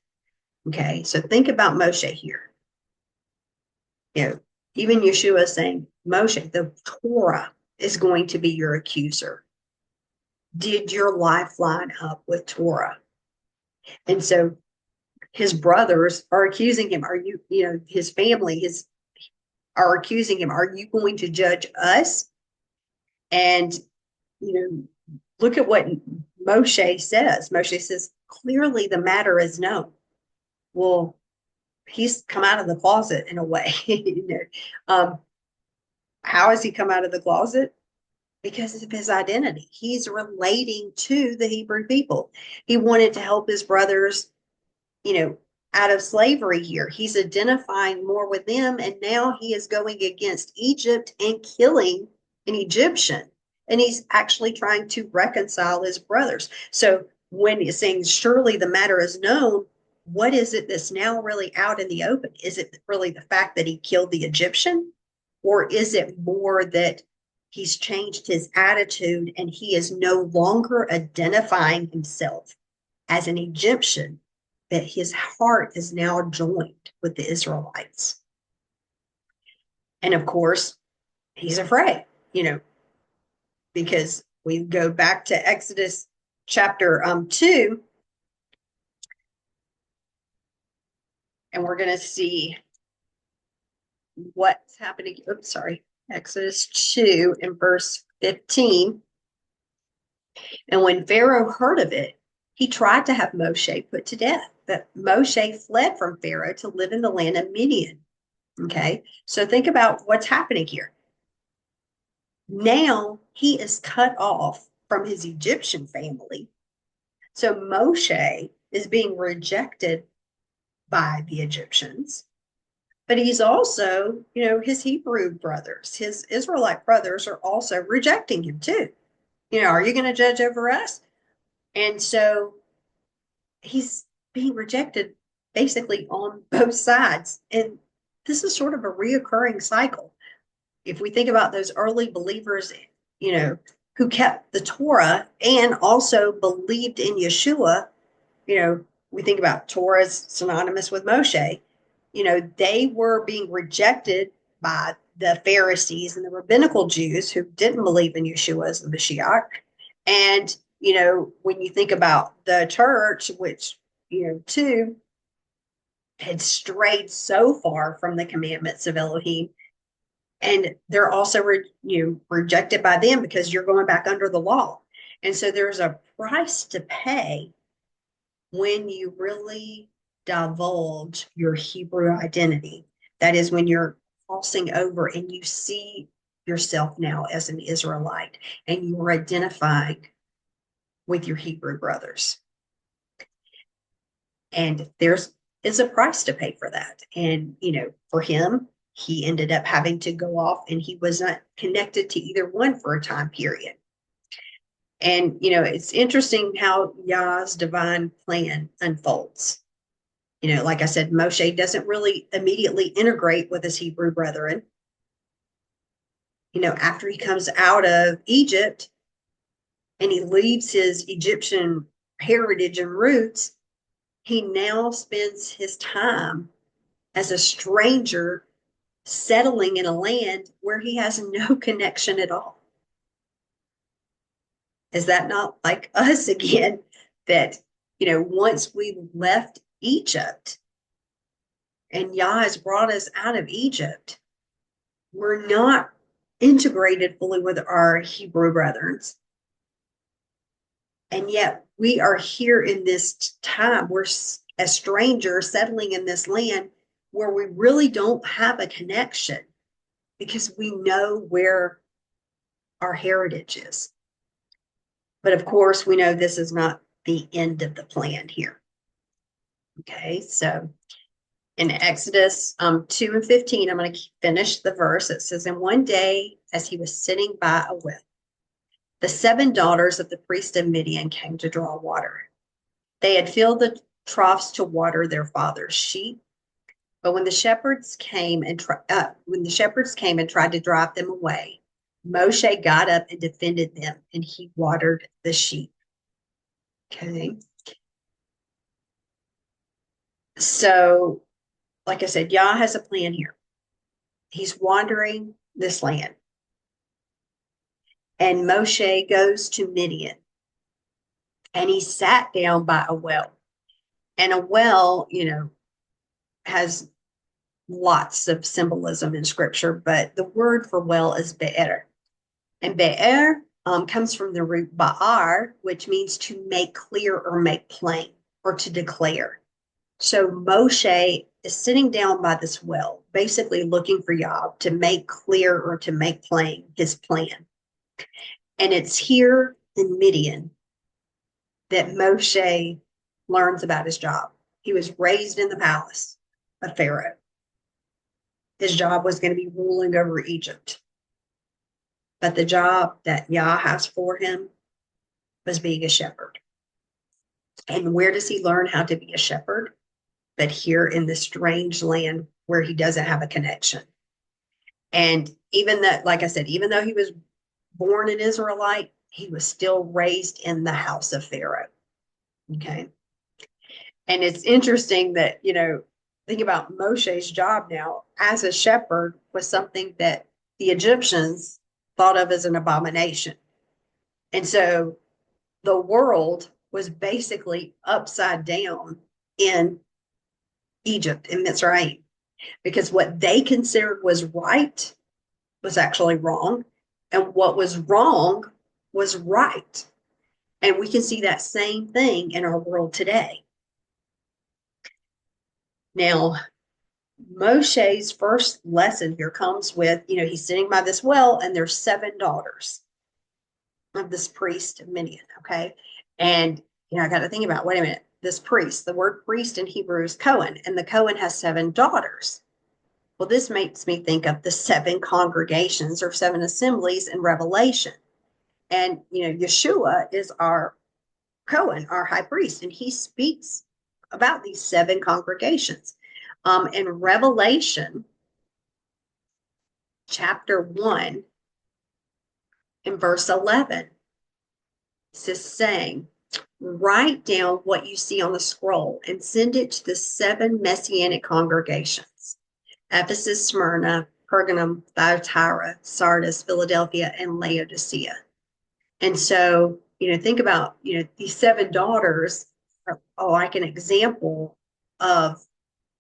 Okay. So think about Moshe here. You know, even Yeshua saying, Moshe, the Torah is going to be your accuser. Did your life line up with Torah? And so his brothers are accusing him. Are you, his family are accusing him. Are you going to judge us? And, look at what Moshe says. Moshe says, clearly the matter is known. Well, he's come out of the closet in a way. How has he come out of the closet? Because of his identity. He's relating to the Hebrew people. He wanted to help his brothers, out of slavery here. He's identifying more with them. And now he is going against Egypt and killing an Egyptian. And he's actually trying to reconcile his brothers. So when he's saying, surely the matter is known, what is it that's now really out in the open? Is it really the fact that he killed the Egyptian? Or is it more that he's changed his attitude and he is no longer identifying himself as an Egyptian, that his heart is now joined with the Israelites? And of course, he's afraid, because we go back to Exodus chapter 2, and we're going to see what's happening. Oops, sorry. Exodus 2 and verse 15. And when Pharaoh heard of it, he tried to have Moshe put to death. But Moshe fled from Pharaoh to live in the land of Midian. Okay, so think about what's happening here. Now he is cut off from his Egyptian family. So Moshe is being rejected by the Egyptians. But he's also, his Hebrew brothers, his Israelite brothers are also rejecting him too. Are you going to judge over us? And so he's being rejected basically on both sides. And this is sort of a reoccurring cycle. If we think about those early believers, who kept the Torah and also believed in Yeshua, we think about Torah as synonymous with Moshe. They were being rejected by the Pharisees and the rabbinical Jews who didn't believe in Yeshua as the Mashiach. And, when you think about the church, which, too, had strayed so far from the commandments of Elohim, and they're also rejected by them because you're going back under the law. And so there's a price to pay when you really divulge your Hebrew identity. That is when you're crossing over and you see yourself now as an Israelite and you are identifying with your Hebrew brothers. And is a price to pay for that. And, for him, he ended up having to go off and he was not connected to either one for a time period. And, it's interesting how Yah's divine plan unfolds. Like I said, Moshe doesn't really immediately integrate with his Hebrew brethren. After he comes out of Egypt and he leaves his Egyptian heritage and roots, he now spends his time as a stranger settling in a land where he has no connection at all. Is that not like us again? That, once we left Egypt and Yah has brought us out of Egypt, we're not integrated fully with our Hebrew brethren. And yet we are here in this time. We're a stranger settling in this land where we really don't have a connection because we know where our heritage is. But of course, we know this is not the end of the plan here. Okay, so in Exodus 2 and 15, I'm going to finish the verse. It says, and one day as he was sitting by a well, the 7 daughters of the priest of Midian came to draw water. They had filled the troughs to water their father's sheep. But when the shepherds came and tried to drive them away, Moshe got up and defended them, and he watered the sheep. Okay. So, like I said, Yah has a plan here. He's wandering this land. And Moshe goes to Midian and he sat down by a well. And a well, has lots of symbolism in scripture, but the word for well is be'er. And be'er comes from the root ba'ar, which means to make clear or make plain or to declare. So Moshe is sitting down by this well, basically looking for Yah to make clear or to make plain his plan. And it's here in Midian that Moshe learns about his job. He was raised in the palace of Pharaoh. His job was going to be ruling over Egypt. But the job that Yah has for him was being a shepherd. And where does he learn how to be a shepherd? But here in this strange land where he doesn't have a connection. And even that, like I said, even though he was born an Israelite, he was still raised in the house of Pharaoh. Okay. And it's interesting that, think about Moshe's job now as a shepherd was something that the Egyptians thought of as an abomination. And so the world was basically upside down in Egypt, in Mitzrayim, because what they considered was right was actually wrong, and what was wrong was right. And we can see that same thing in our world today. Now, Moshe's first lesson here comes with, he's sitting by this well, and there's 7 daughters of this priest of Midian, okay? And, I got to think about, wait a minute, this priest, the word priest in Hebrew is Cohen, and the Cohen has 7 daughters. Well, this makes me think of the 7 congregations or 7 assemblies in Revelation. And, Yeshua is our Cohen, our high priest, and he speaks about these 7 congregations. In Revelation chapter 1, in verse 11, it's saying, write down what you see on the scroll and send it to the 7 messianic congregations: Ephesus, Smyrna, Pergamum, Thyatira, Sardis, Philadelphia, and Laodicea. And so, think about, these 7 daughters are like an example of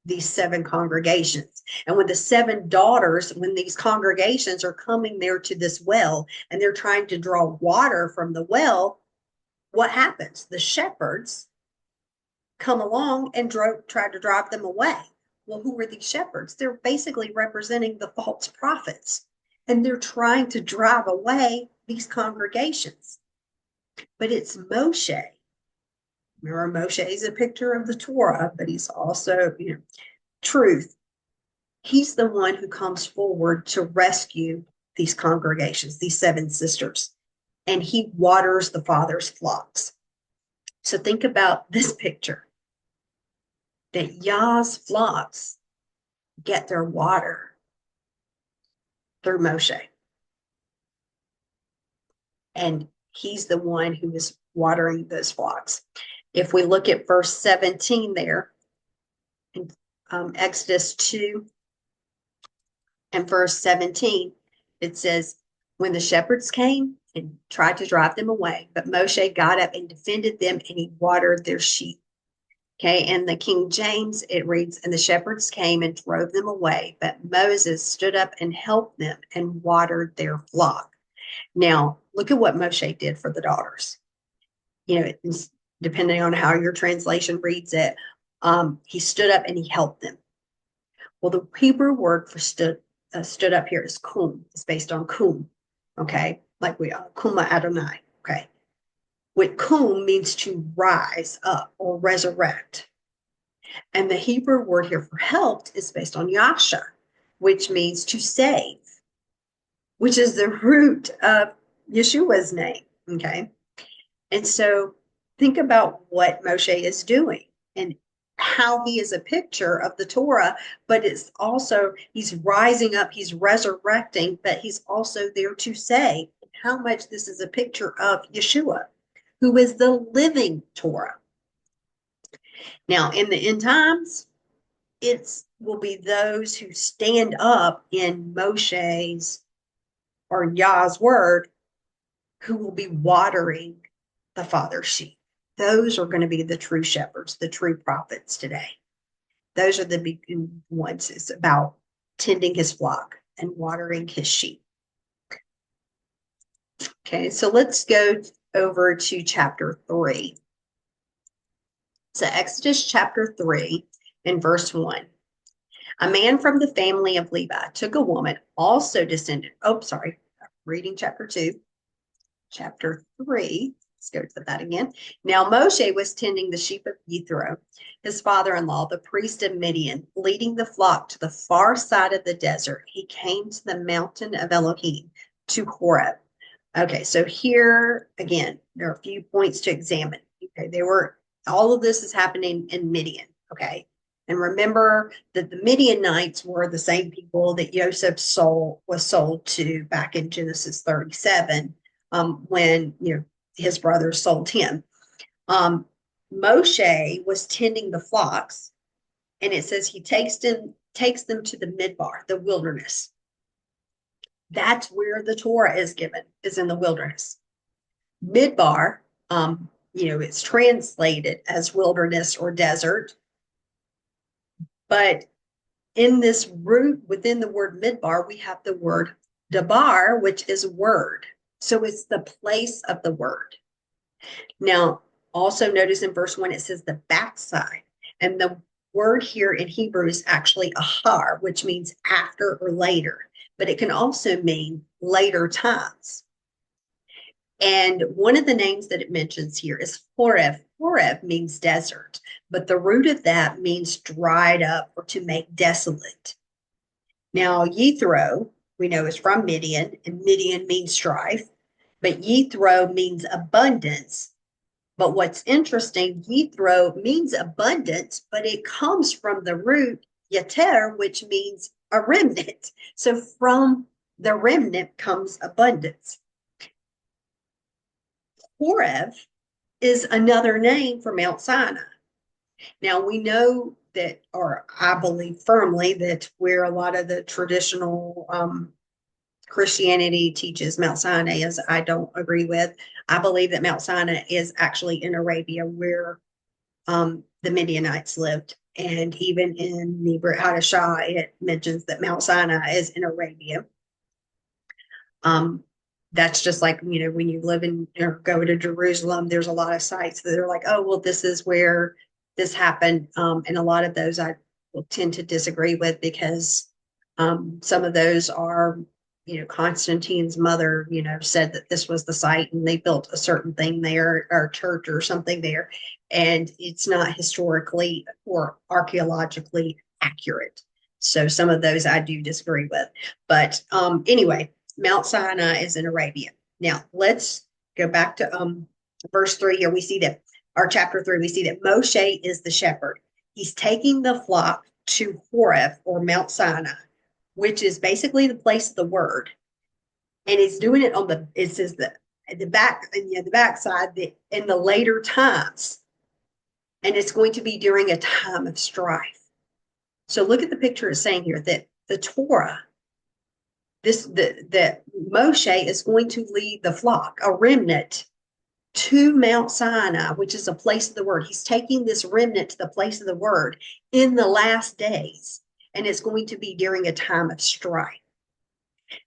these 7 congregations. And when the 7 daughters, when these congregations are coming there to this well and they're trying to draw water from the well, what happens? The shepherds come along and try to drive them away. Well, who are these shepherds? They're basically representing the false prophets, and they're trying to drive away these congregations. But it's Moshe. Remember, Moshe is a picture of the Torah, but he's also, truth. He's the one who comes forward to rescue these congregations, these 7 sisters, and he waters the Father's flocks. So think about this picture, that Yah's flocks get their water through Moshe. And he's the one who is watering those flocks. If we look at verse 17 there, in Exodus 2 and verse 17, it says, when the shepherds came and tried to drive them away, but Moshe got up and defended them, and he watered their sheep. Okay, and the King James, it reads, and the shepherds came and drove them away, but Moses stood up and helped them and watered their flock. Now, look at what Moshe did for the daughters. Depending on how your translation reads it, he stood up and he helped them. Well, the Hebrew word for stood up here is kum. It's based on kum, okay? Like we are, kuma Adonai, okay? What kum means to rise up or resurrect. And the Hebrew word here for helped is based on yasha, which means to save, which is the root of Yeshua's name, okay? And so think about what Moshe is doing and how he is a picture of the Torah, but it's also, he's rising up, he's resurrecting, but he's also there to say how much this is a picture of Yeshua, who is the living Torah. Now, in the end times, it will be those who stand up in Moshe's or Yah's word who will be watering the Father's sheep. Those are going to be the true shepherds, the true prophets today. Those are the big ones. It's about tending his flock and watering his sheep. Okay, so let's go over to chapter 3. So Exodus chapter 3 and verse 1. A man from the family of Levi took a woman also descended. Oh, sorry. Reading chapter 2. Chapter 3. Let's go to that again. Now Moshe was tending the sheep of Yethro, his father-in-law, the priest of Midian, leading the flock to the far side of the desert. He came to the mountain of Elohim, to Horeb. Okay, so here again, there are a few points to examine. Okay, all of this is happening in Midian. Okay, and remember that the Midianites were the same people that Joseph's soul was sold to back in Genesis 37, when his brothers sold him. Moshe was tending the flocks, and it says he takes them to the midbar, the wilderness. That's where the Torah is given, is in the wilderness. Midbar, it's translated as wilderness or desert, but in this root within the word midbar, we have the word dabar, which is word. So it's the place of the word. Now, also notice in verse 1, it says the backside. And the word here in Hebrew is actually ahar, which means after or later. But it can also mean later times. And one of the names that it mentions here is Horeb. Horeb means desert, but the root of that means dried up or to make desolate. Now, Yethro, we know, is from Midian, and Midian means strife, but Yethro means abundance. But what's interesting, Yethro means abundance, but it comes from the root Yeter, which means a remnant. So from the remnant comes abundance. Horeb is another name for Mount Sinai. Now we know that, or I believe firmly that where a lot of the traditional Christianity teaches Mount Sinai is, I don't agree with. I believe that Mount Sinai is actually in Arabia, where the Midianites lived. And even in Nibra Hadashah, it mentions that Mount Sinai is in Arabia. That's just like, when you live in or go to Jerusalem, there's a lot of sites that are like, oh, well, this is where this happened. And a lot of those I will tend to disagree with, because some of those are, Constantine's mother, said that this was the site and they built a certain thing there, or church or something there. And it's not historically or archaeologically accurate. So some of those I do disagree with. But anyway, Mount Sinai is in Arabia. Now let's go back to verse 3 here. We see that, or chapter 3, we see that Moshe is the shepherd. He's taking the flock to Horeb, or Mount Sinai, which is basically the place of the word. And he's doing it on it says the backside, in the later times. And it's going to be during a time of strife. So look at the picture it's saying here, that the Torah, that Moshe is going to lead the flock, a remnant, to Mount Sinai, which is a place of the word. He's taking this remnant to the place of the word in the last days. And it's going to be during a time of strife.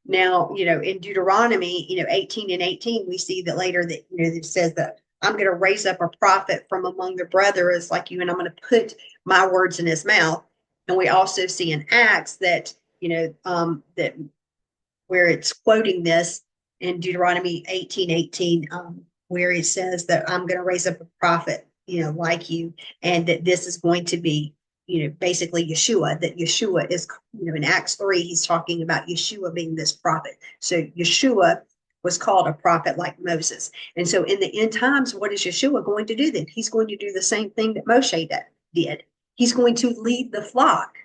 Now, in Deuteronomy, 18 and 18, we see that later that, it says that I'm going to raise up a prophet from among the brothers like you, and I'm going to put my words in his mouth. And we also see in Acts that, that where it's quoting this in Deuteronomy 18:18, where it says that I'm going to raise up a prophet, like you, and that this is going to be, basically Yeshua, that Yeshua is, in Acts 3, he's talking about Yeshua being this prophet. So Yeshua was called a prophet like Moses. And so in the end times, what is Yeshua going to do then? He's going to do the same thing that Moshe did. He's going to lead the flock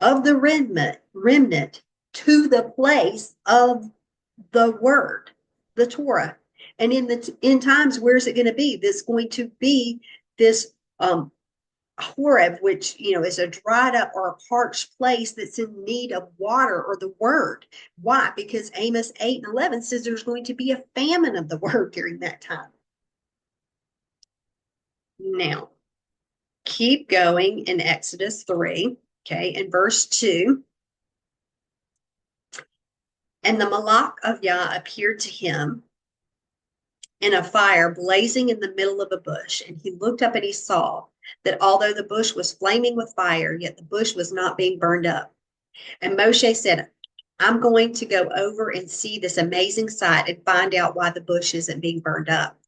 of the remnant to the place of the word, the Torah. And in the end times, where's it going to be? This going to be this Horeb, which is a dried up or a parched place that's in need of water or the word. Why? Because Amos 8:11 says there's going to be a famine of the word during that time. Now, keep going in Exodus 3, okay, in verse 2. And the Malach of Yah appeared to him in a fire blazing in the middle of a bush. And he looked up and he saw that although the bush was flaming with fire, yet the bush was not being burned up. And Moshe said, I'm going to go over and see this amazing sight and find out why the bush isn't being burned up.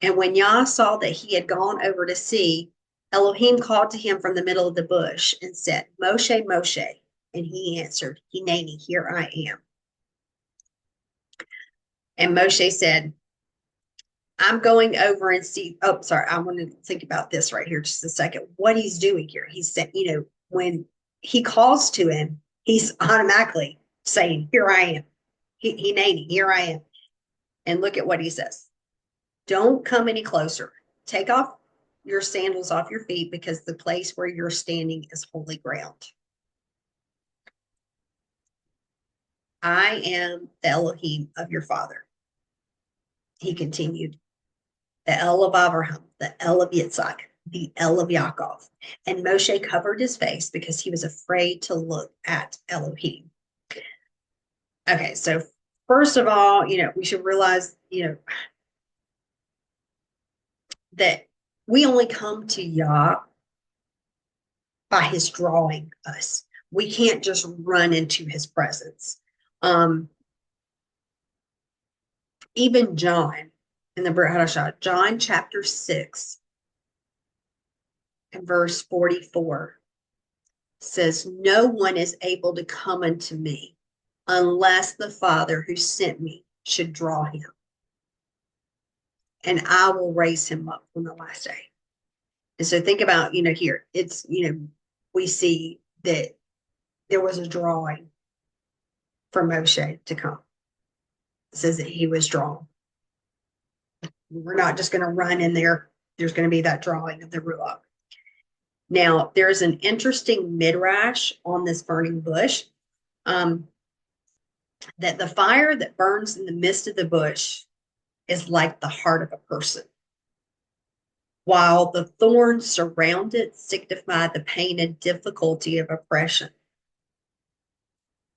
And when Yah saw that he had gone over to see, Elohim called to him from the middle of the bush and said, Moshe, Moshe. And he answered, Hineni, here I am. And Moshe said, I'm going over and see. Oh, sorry. I want to think about this right here just a second. What he's doing here. He's saying, when he calls to him, he's automatically saying, here I am. Hineni, here I am. And look at what he says. Don't come any closer. Take off your sandals off your feet because the place where you're standing is holy ground. I am the Elohim of your father. He continued, the El of Abraham, the El of Yitzhak, the El of Yaakov. And Moshe covered his face because he was afraid to look at Elohim. Okay, so first of all, we should realize, that we only come to Yah by his drawing us. We can't just run into his presence. Even John in the Brit Hadashah, John chapter 6 and verse 44 says, no one is able to come unto me unless the Father who sent me should draw him. And I will raise him up on the last day. And so think about, here, it's, we see that there was a drawing for Moshe to come. It says that he was drawn. We're not just going to run in there. There's going to be that drawing of the Ruach. Now, there's an interesting midrash on this burning bush, that the fire that burns in the midst of the bush is like the heart of a person, while the thorns surround it signify the pain and difficulty of oppression.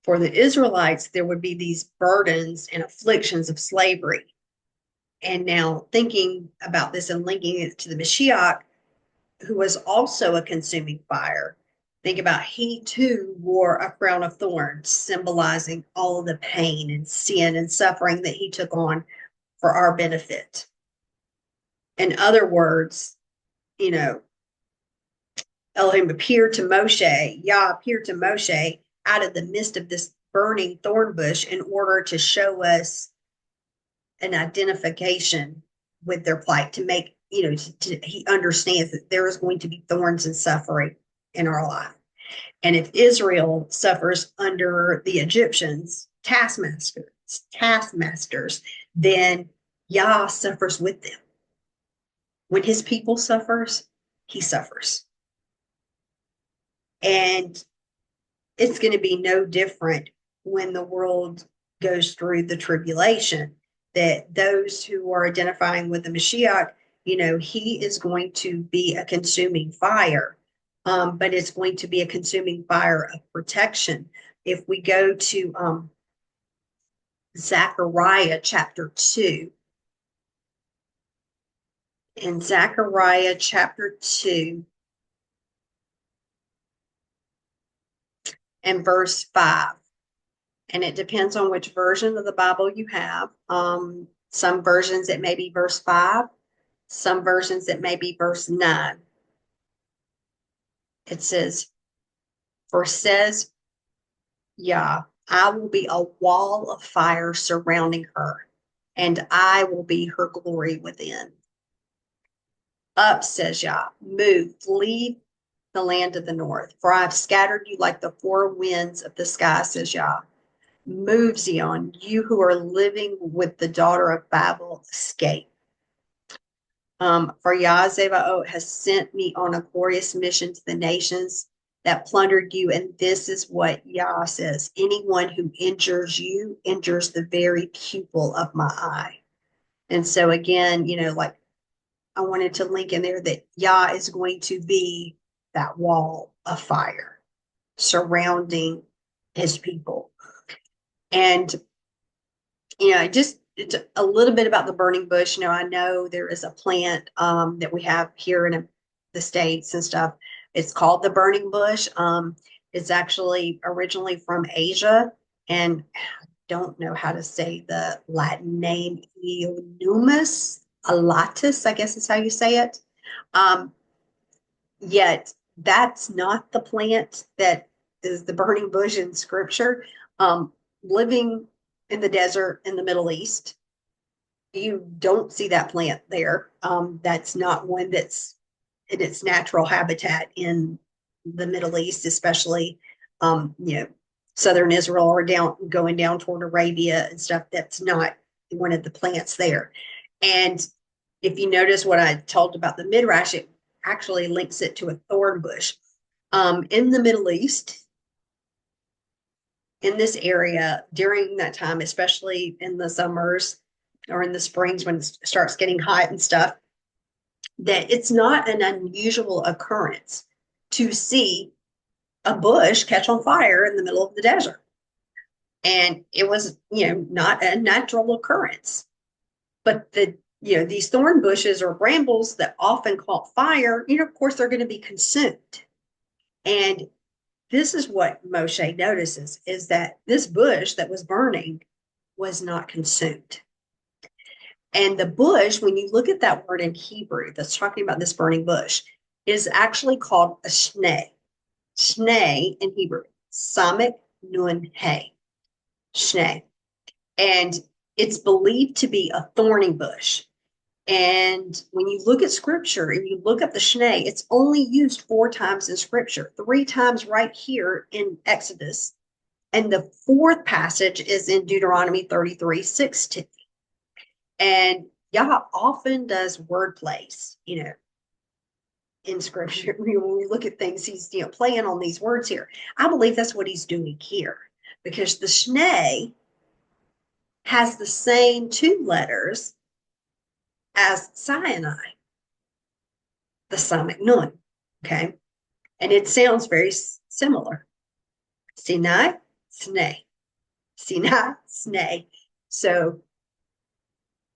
For the Israelites, there would be these burdens and afflictions of slavery. And now thinking about this and linking it to the Mashiach, who was also a consuming fire, think about he too wore a crown of thorns, symbolizing all of the pain and sin and suffering that he took on for our benefit. In other words, Elohim appeared to Moshe, Yah appeared to Moshe out of the midst of this burning thorn bush in order to show us an identification with their plight, to make, he understands that there is going to be thorns and suffering in our life. And if Israel suffers under the Egyptians, taskmasters, then Yah suffers with them. When his people suffers, he suffers. And it's going to be no different when the world goes through the tribulation, that those who are identifying with the Mashiach, he is going to be a consuming fire, but it's going to be a consuming fire of protection. If we go to Zechariah chapter 2, in Zechariah chapter 2 and verse 5, and it depends on which version of the Bible you have. Some versions it may be verse 5, some versions it may be verse 9. It says, for says Yah, I will be a wall of fire surrounding her, and I will be her glory within. Up, says Yah, move, flee the land of the north. For I have scattered you like the four winds of the sky, says Yah. Move, Zion, you who are living with the daughter of Babel, escape. For Yah Zebaoth has sent me on a glorious mission to the nations that plundered you. And this is what Yah says: anyone who injures you injures the very pupil of my eye. And so, again, like I wanted to link in there that Yah is going to be that wall of fire surrounding his people. And, just it's a little bit about the burning bush. I know there is a plant that we have here in the States and stuff. It's called the burning bush. It's actually originally from Asia, and I don't know how to say the Latin name, Euonymus alatus, I guess is how you say it. Yet that's not the plant that is the burning bush in scripture. Living in the desert in the Middle East, you don't see that plant there. That's not one that's in its natural habitat in the Middle East, especially southern Israel or going down toward Arabia and stuff. That's not one of the plants there. And if you notice what I told about the midrash, it actually links it to a thorn bush. In the Middle East, in this area during that time, especially in the summers or in the springs when it starts getting hot and stuff, that it's not an unusual occurrence to see a bush catch on fire in the middle of the desert. And it was, not a natural occurrence. But these thorn bushes or brambles that often caught fire, of course, they're going to be consumed. And this is what Moshe notices, is that this bush that was burning was not consumed. And the bush, when you look at that word in Hebrew that's talking about this burning bush, is actually called a shneh. Shneh in Hebrew, Samek Nun He, Shneh. And it's believed to be a thorny bush. And when you look at scripture and you look up the Shneh, it's only used 4 times in scripture, 3 times right here in Exodus. And the 4th passage is in Deuteronomy 33:16. And Yah often does word plays, in scripture. When we look at things, he's, playing on these words here. I believe that's what he's doing here, because the Shneh has the same 2 letters as Sinai, the Samek Nun. Okay. And it sounds very similar. Sinai, Sneh. Sinai, Sneh. So,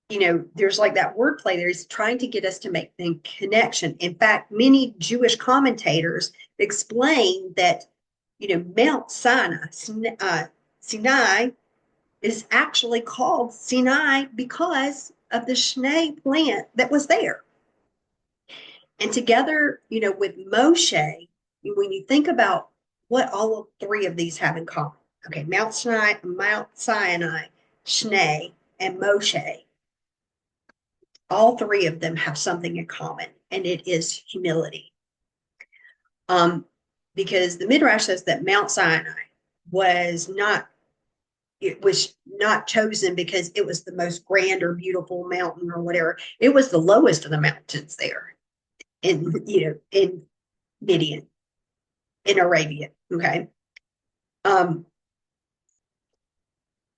there's like that wordplay there. He's trying to get us to make the connection. In fact, many Jewish commentators explain that, Mount Sinai, Sinai is actually called Sinai because of the Shneh plant that was there. And together, with Moshe, when you think about what all 3 of these have in common, okay, Mount Sinai, Shneh, and Moshe, all 3 of them have something in common, and it is humility. Because the Midrash says that Mount Sinai was not chosen because it was the most grand or beautiful mountain or whatever. It was the lowest of the mountains there in Midian, in Arabia. Okay.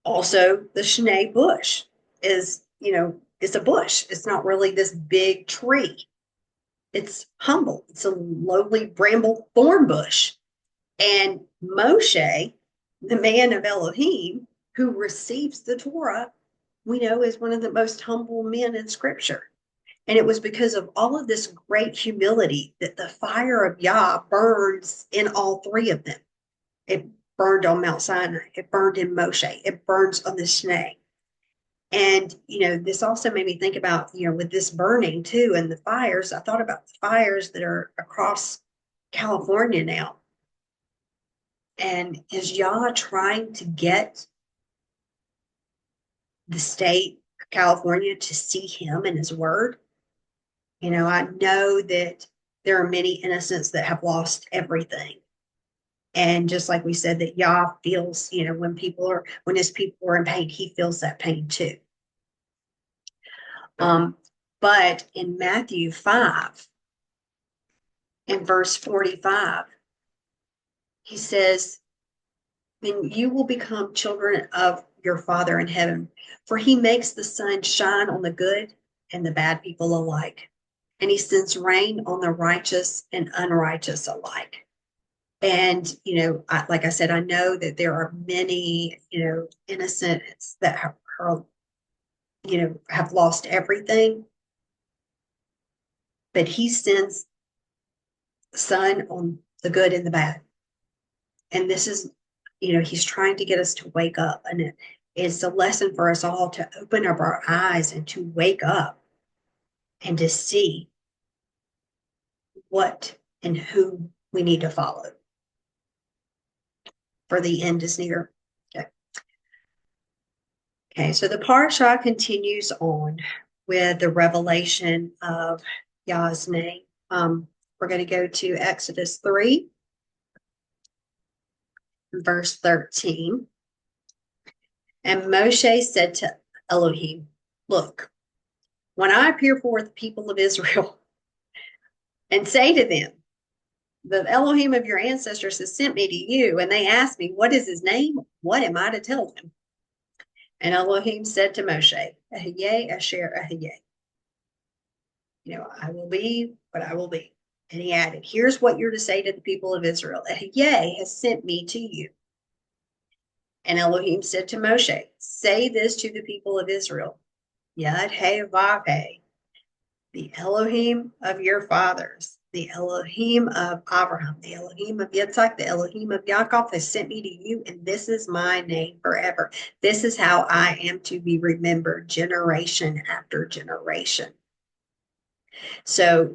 Also, the Shneh bush is, it's a bush. It's not really this big tree. It's humble. It's a lowly bramble thorn bush. And Moshe, the man of Elohim, who receives the Torah, we know is one of the most humble men in scripture. And it was because of all of this great humility that the fire of Yah burns in all 3 of them. It burned on Mount Sinai. It burned in Moshe. It burns on the Shneh. And, this also made me think about, with this burning too and the fires, I thought about the fires that are across California now. And is Yah trying to get the state of California to see him and his word? I know that there are many innocents that have lost everything. And just like we said, that Yah feels, when his people are in pain, he feels that pain too. But in Matthew 5, in verse 45, he says, then you will become children of your Father in heaven, for he makes the sun shine on the good and the bad people alike, and he sends rain on the righteous and unrighteous alike. And, like I said, I know that there are many, innocents that have lost everything, but he sends the sun on the good and the bad. And this is, he's trying to get us to wake up. And it's a lesson for us all to open up our eyes and to wake up and to see what and who we need to follow. For the end is near. Okay, so the parsha continues on with the revelation of Yah's name. We're going to go to Exodus 3, verse 13. And Moshe said to Elohim, look, when I appear before the people of Israel and say to them, the Elohim of your ancestors has sent me to you, and they ask me, what is his name? What am I to tell them? And Elohim said to Moshe, Ahyeh Asher Ahyeh. I will be what I will be. And he added, here's what you're to say to the people of Israel. Ahyeh has sent me to you. And Elohim said to Moshe, say this to the people of Israel. Yad He Vav He, the Elohim of your fathers, the Elohim of Abraham, the Elohim of Yitzhak, the Elohim of Yaakov has sent me to you, and this is my name forever. This is how I am to be remembered generation after generation. So,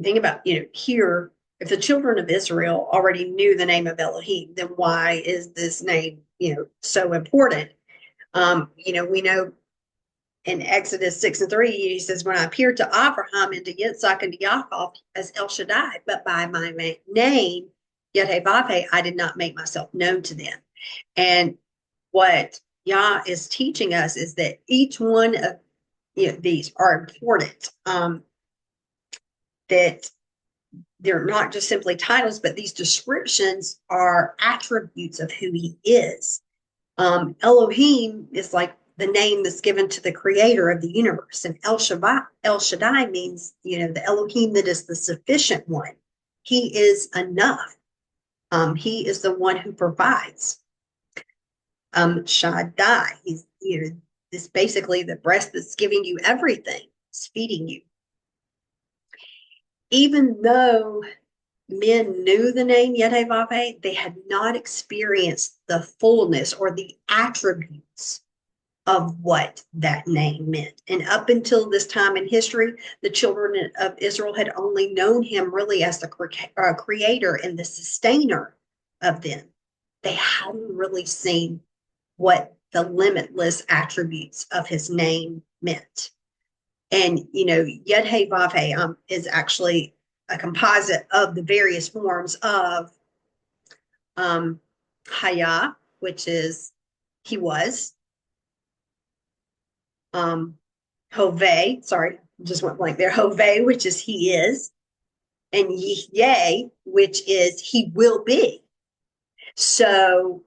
think about, here, if the children of Israel already knew the name of Elohim, then why is this name, so important? We know in Exodus 6:3, he says, when I appeared to Abraham and to Yitzhak and to Yaakov as El Shaddai, but by my name, Yad-Heh-Vav-Heh, I did not make myself known to them. And what Yah is teaching us is that each one of these are important. That they're not just simply titles, but these descriptions are attributes of who he is. Elohim is like the name that's given to the creator of the universe. And El Shaddai means, the Elohim that is the sufficient one. He is enough. He is the one who provides. Shaddai, he's, this basically the breast that's giving you everything. It's feeding you. Even though men knew the name Yad-Heh-Vav-Heh, they had not experienced the fullness or the attributes of what that name meant. And up until this time in history, the children of Israel had only known him really as the creator and the sustainer of them. They hadn't really seen what the limitless attributes of his name meant. And, Yad-Heh-Vav-Heh is actually a composite of the various forms of Haya, which is he was, Hoveh, sorry, just went blank there, Hoveh, which is he is, and Yihyeh, which is he will be. So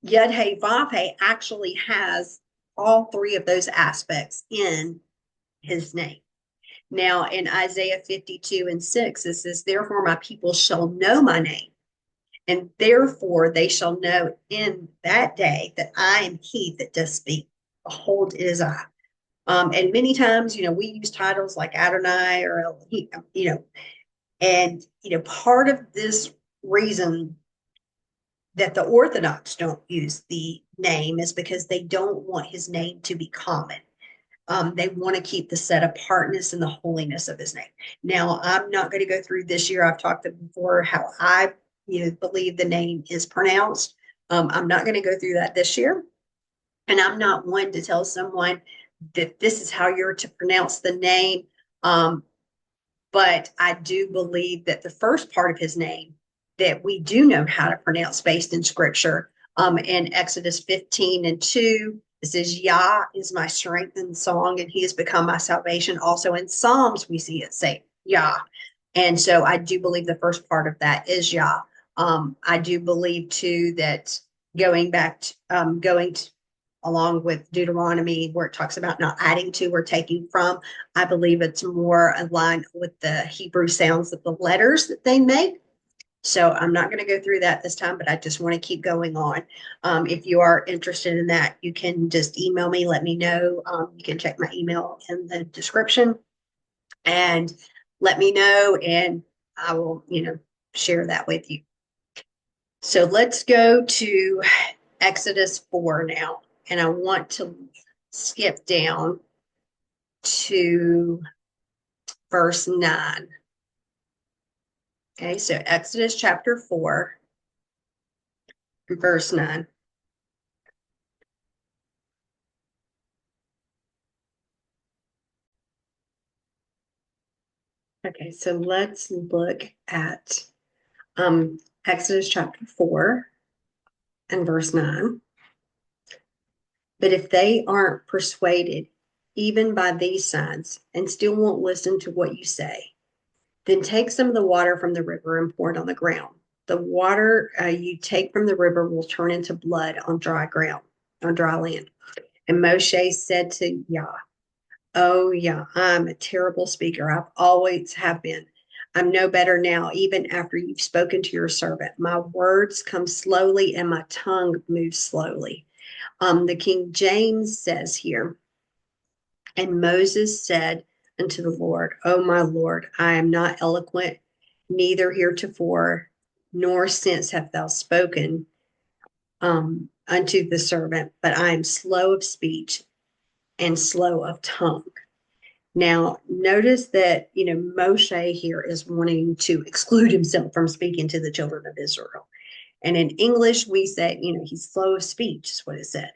Yad-Heh-Vav-Heh actually has all three of those aspects in his name. Now in Isaiah 52:6, it says, therefore my people shall know my name, and therefore they shall know in that day that I am he that does speak. Behold, it is I. And many times, we use titles like Adonai or Elohim, and, part of this reason that the Orthodox don't use the name is because they don't want his name to be common. They want to keep the set apartness and the holiness of his name. Now, I'm not going to go through this year. I've talked before how I believe the name is pronounced. I'm not going to go through that this year. And I'm not one to tell someone that this is how you're to pronounce the name. But But I do believe that the first part of his name that we do know how to pronounce based in scripture, in Exodus 15:2, it says, Yah is my strength and song, and he has become my salvation. Also in Psalms, we see it say Yah. And so I do believe the first part of that is Yah. I do believe too that going back to, along with Deuteronomy, where it talks about not adding to or taking from, I believe it's more aligned with the Hebrew sounds of the letters that they make. So I'm not going to go through that this time, but I just want to keep going on. If you are interested in that, you can just email me, let me know. You can check my email in the description and let me know, and I will, share that with you. So let's go to Exodus 4 now, and I want to skip down to verse 9. Okay, so Exodus chapter 4, verse 9. Okay, so let's look at Exodus chapter 4 and verse 9. But if they aren't persuaded, even by these signs, and still won't listen to what you say, then take some of the water from the river and pour it on the ground. The water you take from the river will turn into blood on dry ground, on dry land. And Moshe said to Yah, oh, yeah, I'm a terrible speaker. I've always have been. I'm no better now, even after you've spoken to your servant. My words come slowly and my tongue moves slowly. The King James says here, and Moses said unto the Lord, O my Lord, I am not eloquent, neither heretofore, nor since have thou spoken unto the servant, but I am slow of speech and slow of tongue. Now, notice that, Moshe here is wanting to exclude himself from speaking to the children of Israel. And in English, we say, he's slow of speech, is what it said.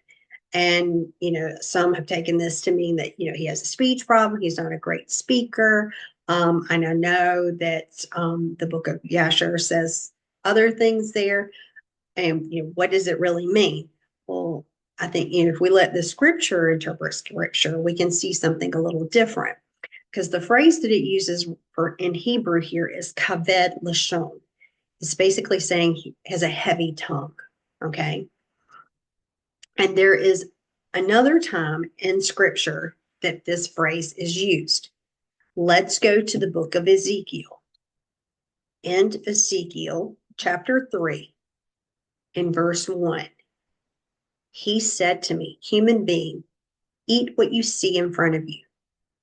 And, some have taken this to mean that, he has a speech problem. He's not a great speaker. And I know that the book of Yashar says other things there. And, what does it really mean? Well, I think, if we let the scripture interpret scripture, we can see something a little different. Because the phrase that it uses for in Hebrew here is kaved lashon. It's basically saying he has a heavy tongue. Okay. And there is another time in scripture that this phrase is used. Let's go to the book of Ezekiel. In Ezekiel chapter 3, in verse 1, he said to me, human being, eat what you see in front of you.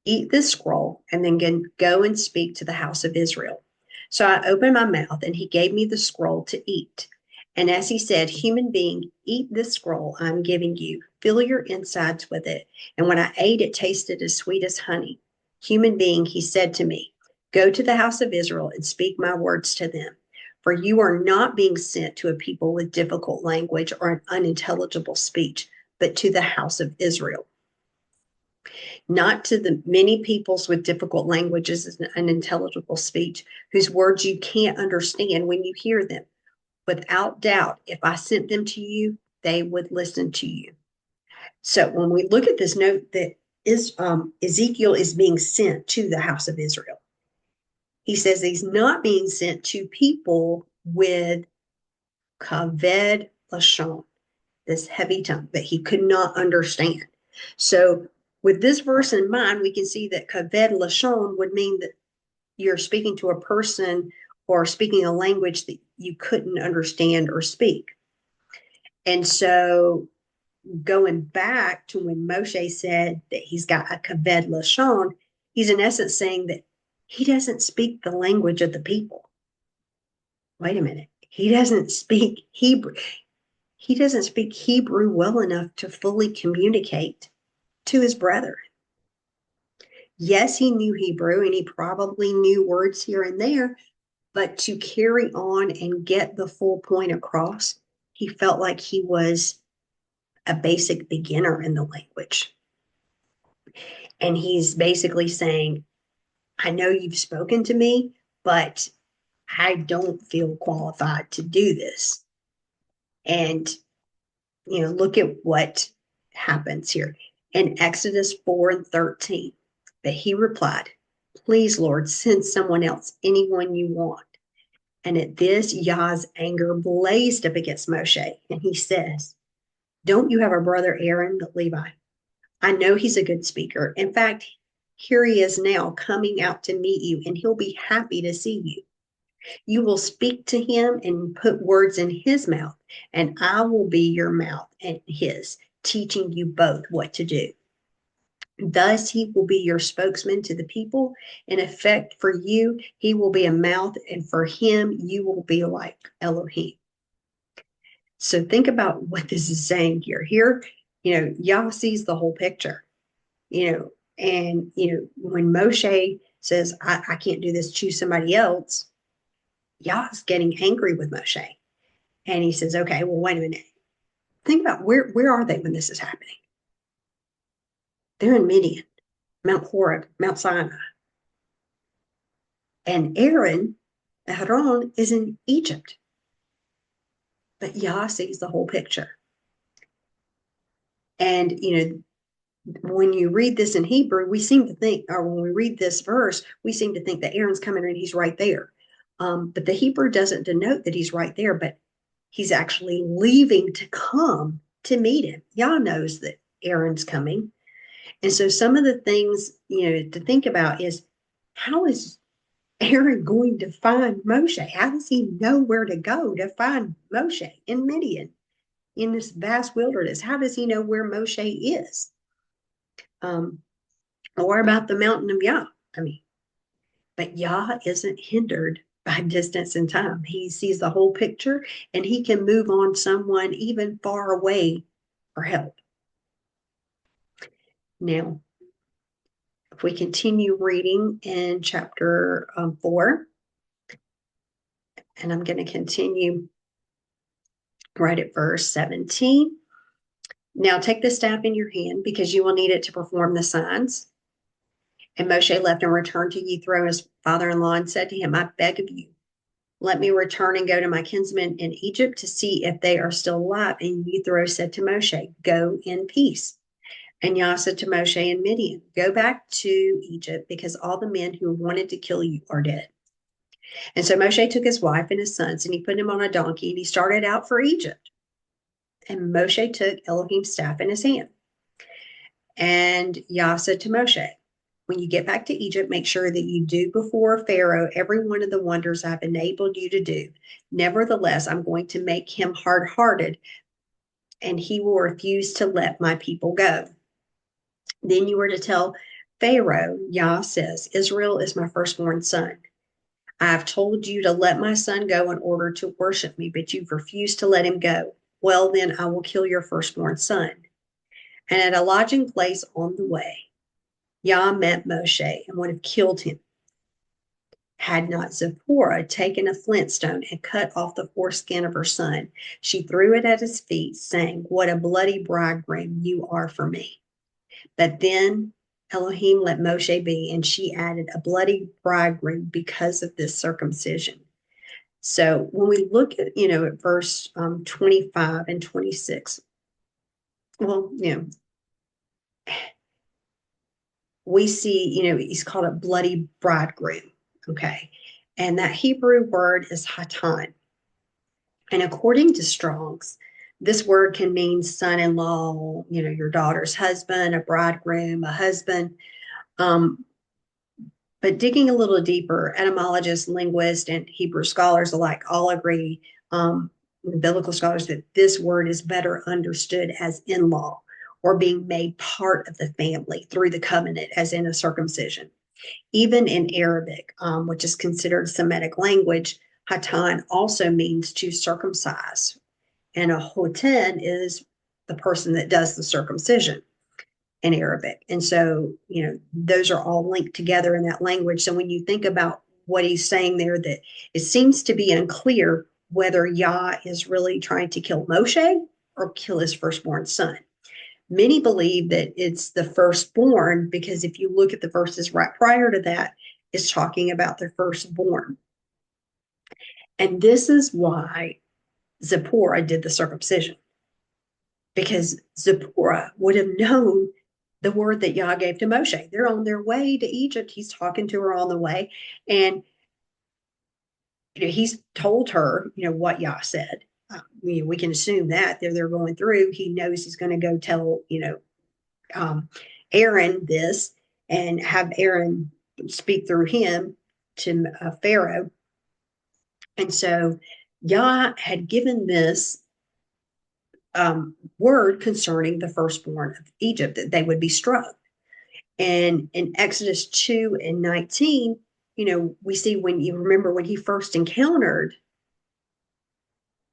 Eat this scroll and then go and speak to the house of Israel. So I opened my mouth and he gave me the scroll to eat. And as he said, human being, eat this scroll I'm giving you. Fill your insides with it. And when I ate, it tasted as sweet as honey. Human being, he said to me, go to the house of Israel and speak my words to them. For you are not being sent to a people with difficult language or an unintelligible speech, but to the house of Israel. Not to the many peoples with difficult languages and unintelligible speech, whose words you can't understand when you hear them. Without doubt, if I sent them to you, they would listen to you. So when we look at this note that Ezekiel is being sent to the house of Israel, he says he's not being sent to people with kaved lashon, this heavy tongue that he could not understand. So with this verse in mind, we can see that kaved lashon would mean that you're speaking to a person or speaking a language that you couldn't understand or speak. And so going back to when Moshe said that he's got a kaved lashon, he's in essence saying that he doesn't speak the language of the people. Wait a minute. He doesn't speak Hebrew. He doesn't speak Hebrew well enough to fully communicate to his brethren. Yes, he knew Hebrew and he probably knew words here and there, but to carry on and get the full point across, he felt like he was a basic beginner in the language. And he's basically saying, I know you've spoken to me, but I don't feel qualified to do this. And, look at what happens here in Exodus 4:13. But he replied, please, Lord, send someone else, anyone you want. And at this, Yah's anger blazed up against Moshe. And he says, don't you have a brother Aaron, the Levi? I know he's a good speaker. In fact, here he is now coming out to meet you, and he'll be happy to see you. You will speak to him and put words in his mouth, and I will be your mouth and his, teaching you both what to do. Thus, he will be your spokesman to the people. In effect, for you, he will be a mouth, and for him, you will be like Elohim. So think about what this is saying here. Here, Yah sees the whole picture, and, when Moshe says, I can't do this, choose somebody else, Yah's getting angry with Moshe. And he says, okay, well, wait a minute. Think about where are they when this is happening? They're in Midian, Mount Horeb, Mount Sinai. And Aaron is in Egypt. But Yah sees the whole picture. And, when you read this in Hebrew, we seem to think, or when we read this verse, we seem to think that Aaron's coming and he's right there. But the Hebrew doesn't denote that he's right there, but he's actually leaving to come to meet him. Yah knows that Aaron's coming. And so some of the things, to think about is, how is Aaron going to find Moshe? How does he know where to go to find Moshe in Midian, in this vast wilderness? How does he know where Moshe is? Or about the mountain of Yah? But Yah isn't hindered by distance and time. He sees the whole picture, and he can move on someone even far away for help. Now, if we continue reading in chapter 4, and I'm going to continue right at verse 17. Now take the staff in your hand, because you will need it to perform the signs. And Moshe left and returned to Yethro, his father-in-law, and said to him, I beg of you, let me return and go to my kinsmen in Egypt to see if they are still alive. And Yethro said to Moshe, go in peace. And Yah said to Moshe in Midian, go back to Egypt, because all the men who wanted to kill you are dead. And so Moshe took his wife and his sons, and he put him on a donkey, and he started out for Egypt. And Moshe took Elohim's staff in his hand. And Yah said to Moshe, when you get back to Egypt, make sure that you do before Pharaoh every one of the wonders I've enabled you to do. Nevertheless, I'm going to make him hard-hearted, and he will refuse to let my people go. Then you are to tell Pharaoh, Yah says, Israel is my firstborn son. I have told you to let my son go in order to worship me, but you've refused to let him go. Well, then I will kill your firstborn son. And at a lodging place on the way, Yah met Moshe and would have killed him, had not Zipporah taken a flint stone and cut off the foreskin of her son. She threw it at his feet, saying, what a bloody bridegroom you are for me. But then Elohim let Moshe be, and she added, a bloody bridegroom because of this circumcision. So when we look at, at verse 25 and 26, well, we see, he's called a bloody bridegroom. Okay. And that Hebrew word is hatan. And according to Strong's, this word can mean son-in-law, your daughter's husband, a bridegroom, a husband. But digging a little deeper, etymologists, linguists, and Hebrew scholars alike all agree, biblical scholars, that this word is better understood as in-law, or being made part of the family through the covenant, as in a circumcision. Even in Arabic, which is considered Semitic language, hatan also means to circumcise. And a hoten is the person that does the circumcision in Arabic. And so, those are all linked together in that language. So when you think about what he's saying there, that it seems to be unclear whether Yah is really trying to kill Moshe or kill his firstborn son. Many believe that it's the firstborn, because if you look at the verses right prior to that, is talking about the firstborn. And this is why Zipporah did the circumcision, because Zipporah would have known the word that Yah gave to Moshe. They're on their way to Egypt. He's talking to her on the way. And he's told her, what Yah said. We can assume that they're going through. He knows he's going to go tell, Aaron this and have Aaron speak through him to Pharaoh. And so Yah had given this word concerning the firstborn of Egypt, that they would be struck. And in Exodus 2:19, we see, when you remember when he first encountered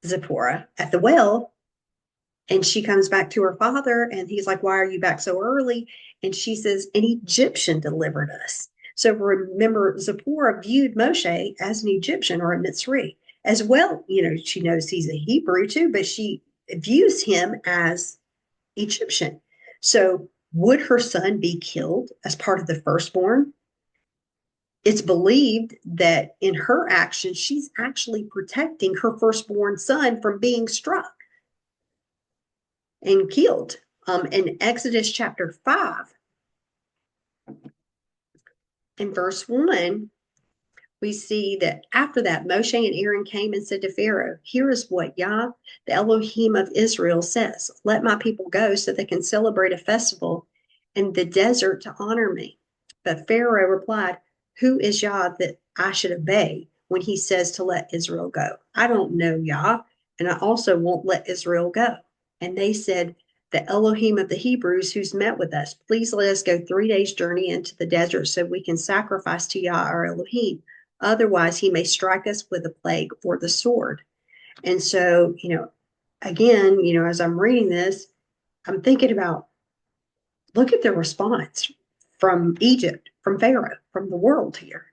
Zipporah at the well, and she comes back to her father, and he's like, "Why are you back so early?" And she says, "An Egyptian delivered us." So remember, Zipporah viewed Moshe as an Egyptian, or a Mitzri as well. She knows he's a Hebrew too, but she views him as Egyptian. So would her son be killed as part of the firstborn? It's believed that in her action, she's actually protecting her firstborn son from being struck and killed. In Exodus chapter 5, in verse 1, we see that after that, Moshe and Aaron came and said to Pharaoh, "Here is what Yah, the Elohim of Israel, says. Let my people go so they can celebrate a festival in the desert to honor me." But Pharaoh replied, "Who is Yah that I should obey when he says to let Israel go? I don't know Yah, and I also won't let Israel go." And they said, "The Elohim of the Hebrews who's met with us, please let us go 3 days' journey into the desert so we can sacrifice to Yah our Elohim. Otherwise, he may strike us with a plague or the sword." And so, again, as I'm reading this, I'm thinking about, look at the response from Egypt, from Pharaoh, from the world here.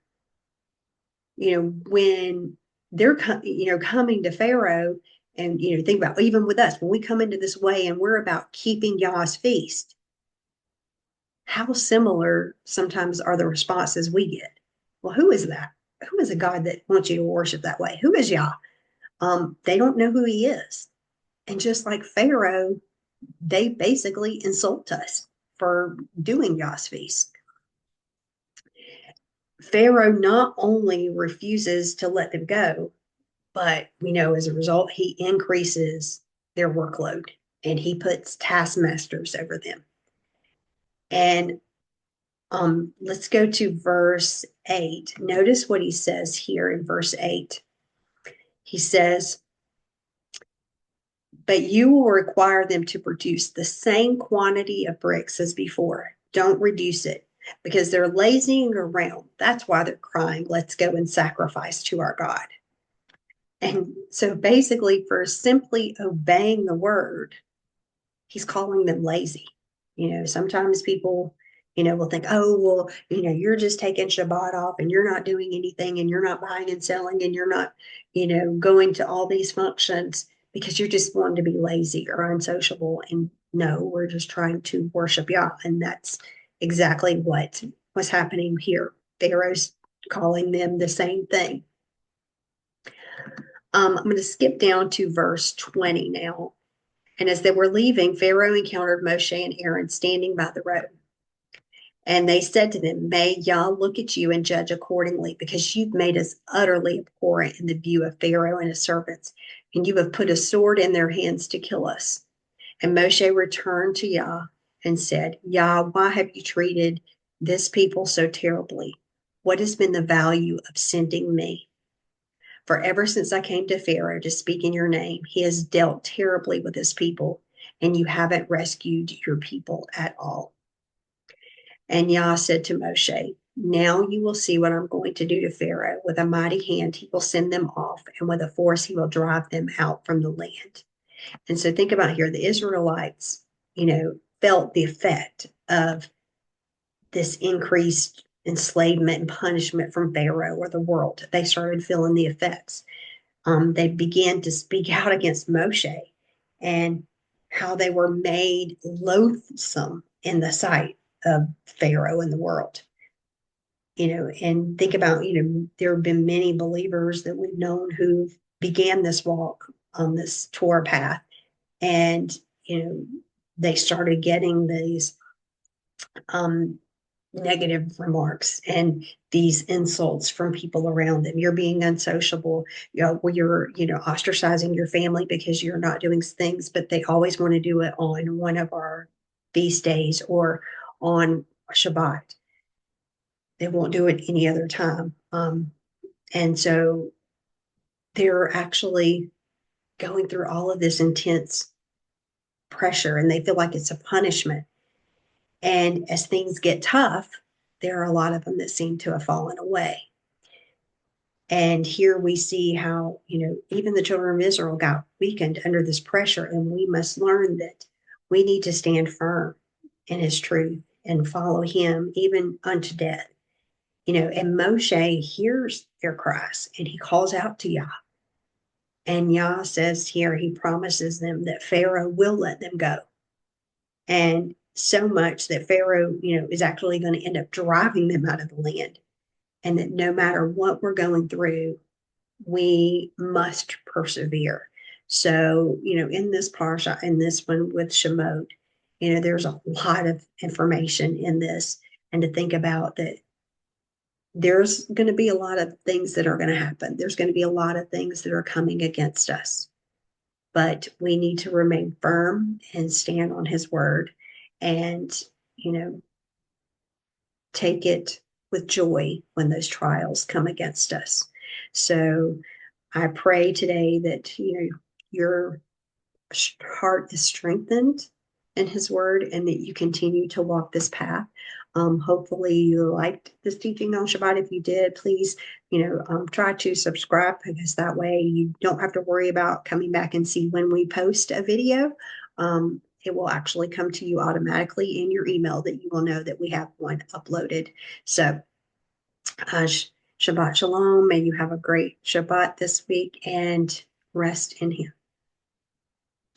When they're, coming to Pharaoh, and, think about, even with us, when we come into this way and we're about keeping Yah's feast, how similar sometimes are the responses we get. Well, who is that? Who is a God that wants you to worship that way? Who is Yah? They don't know who he is. And just like Pharaoh, they basically insult us for doing Yah's feast. Pharaoh not only refuses to let them go, but we know as a result, he increases their workload and he puts taskmasters over them. And let's go to verse 8. Notice what he says here in verse 8. He says, "But you will require them to produce the same quantity of bricks as before. Don't reduce it, because they're lazying around. That's why they're crying, 'Let's go and sacrifice to our God.'" And so basically, for simply obeying the word, he's calling them lazy. Sometimes people, will think, "Oh, well, you're just taking Shabbat off and you're not doing anything and you're not buying and selling and you're not, going to all these functions because you're just wanting to be lazy or unsociable." And no, we're just trying to worship Yah. And that's exactly what was happening here. Pharaoh's calling them the same thing. I'm going to skip down to verse 20 now. "And as they were leaving, Pharaoh encountered Moshe and Aaron standing by the road. And they said to them, 'May Yah look at you and judge accordingly, because you've made us utterly abhorrent in the view of Pharaoh and his servants, and you have put a sword in their hands to kill us.' And Moshe returned to Yah and said, 'Yah, why have you treated this people so terribly? What has been the value of sending me? For ever since I came to Pharaoh to speak in your name, he has dealt terribly with his people, and you haven't rescued your people at all.' And Yah said to Moshe, 'Now you will see what I'm going to do to Pharaoh. With a mighty hand, he will send them off, and with a force, he will drive them out from the land.'" And so think about here, the Israelites, felt the effect of this increased enslavement and punishment from Pharaoh or the world. They started feeling the effects. They began to speak out against Moshe and how they were made loathsome in the sight of Pharaoh and the world. And think about, there have been many believers that we've known who began this walk on this Torah path, and, they started getting these um, negative remarks and these insults from people around them. You're being unsociable, where you're, ostracizing your family because you're not doing things, but they always want to do it on one of our feast days or on Shabbat. They won't do it any other time. And so they're actually going through all of this intense pressure, and they feel like it's a punishment. And as things get tough, there are a lot of them that seem to have fallen away. And here we see how, even the children of Israel got weakened under this pressure. And we must learn that we need to stand firm in his truth and follow him even unto death. And Moshe hears their cries and he calls out to Yah. And Yah says here, he promises them that Pharaoh will let them go. And so much that Pharaoh, is actually going to end up driving them out of the land. And that no matter what we're going through, we must persevere. So, in this parsha, in this one with Shemot, there's a lot of information in this. And to think about that, there's going to be a lot of things that are going to happen. There's going to be a lot of things that are coming against us. But we need to remain firm and stand on his word and, take it with joy when those trials come against us. So I pray today that, your heart is strengthened in his word and that you continue to walk this path. Hopefully you liked this teaching on Shabbat. If you did, please, try to subscribe, because that way you don't have to worry about coming back and see when we post a video. It will actually come to you automatically in your email, that you will know that we have one uploaded. So uh, Shabbat Shalom. May you have a great Shabbat this week and rest in him.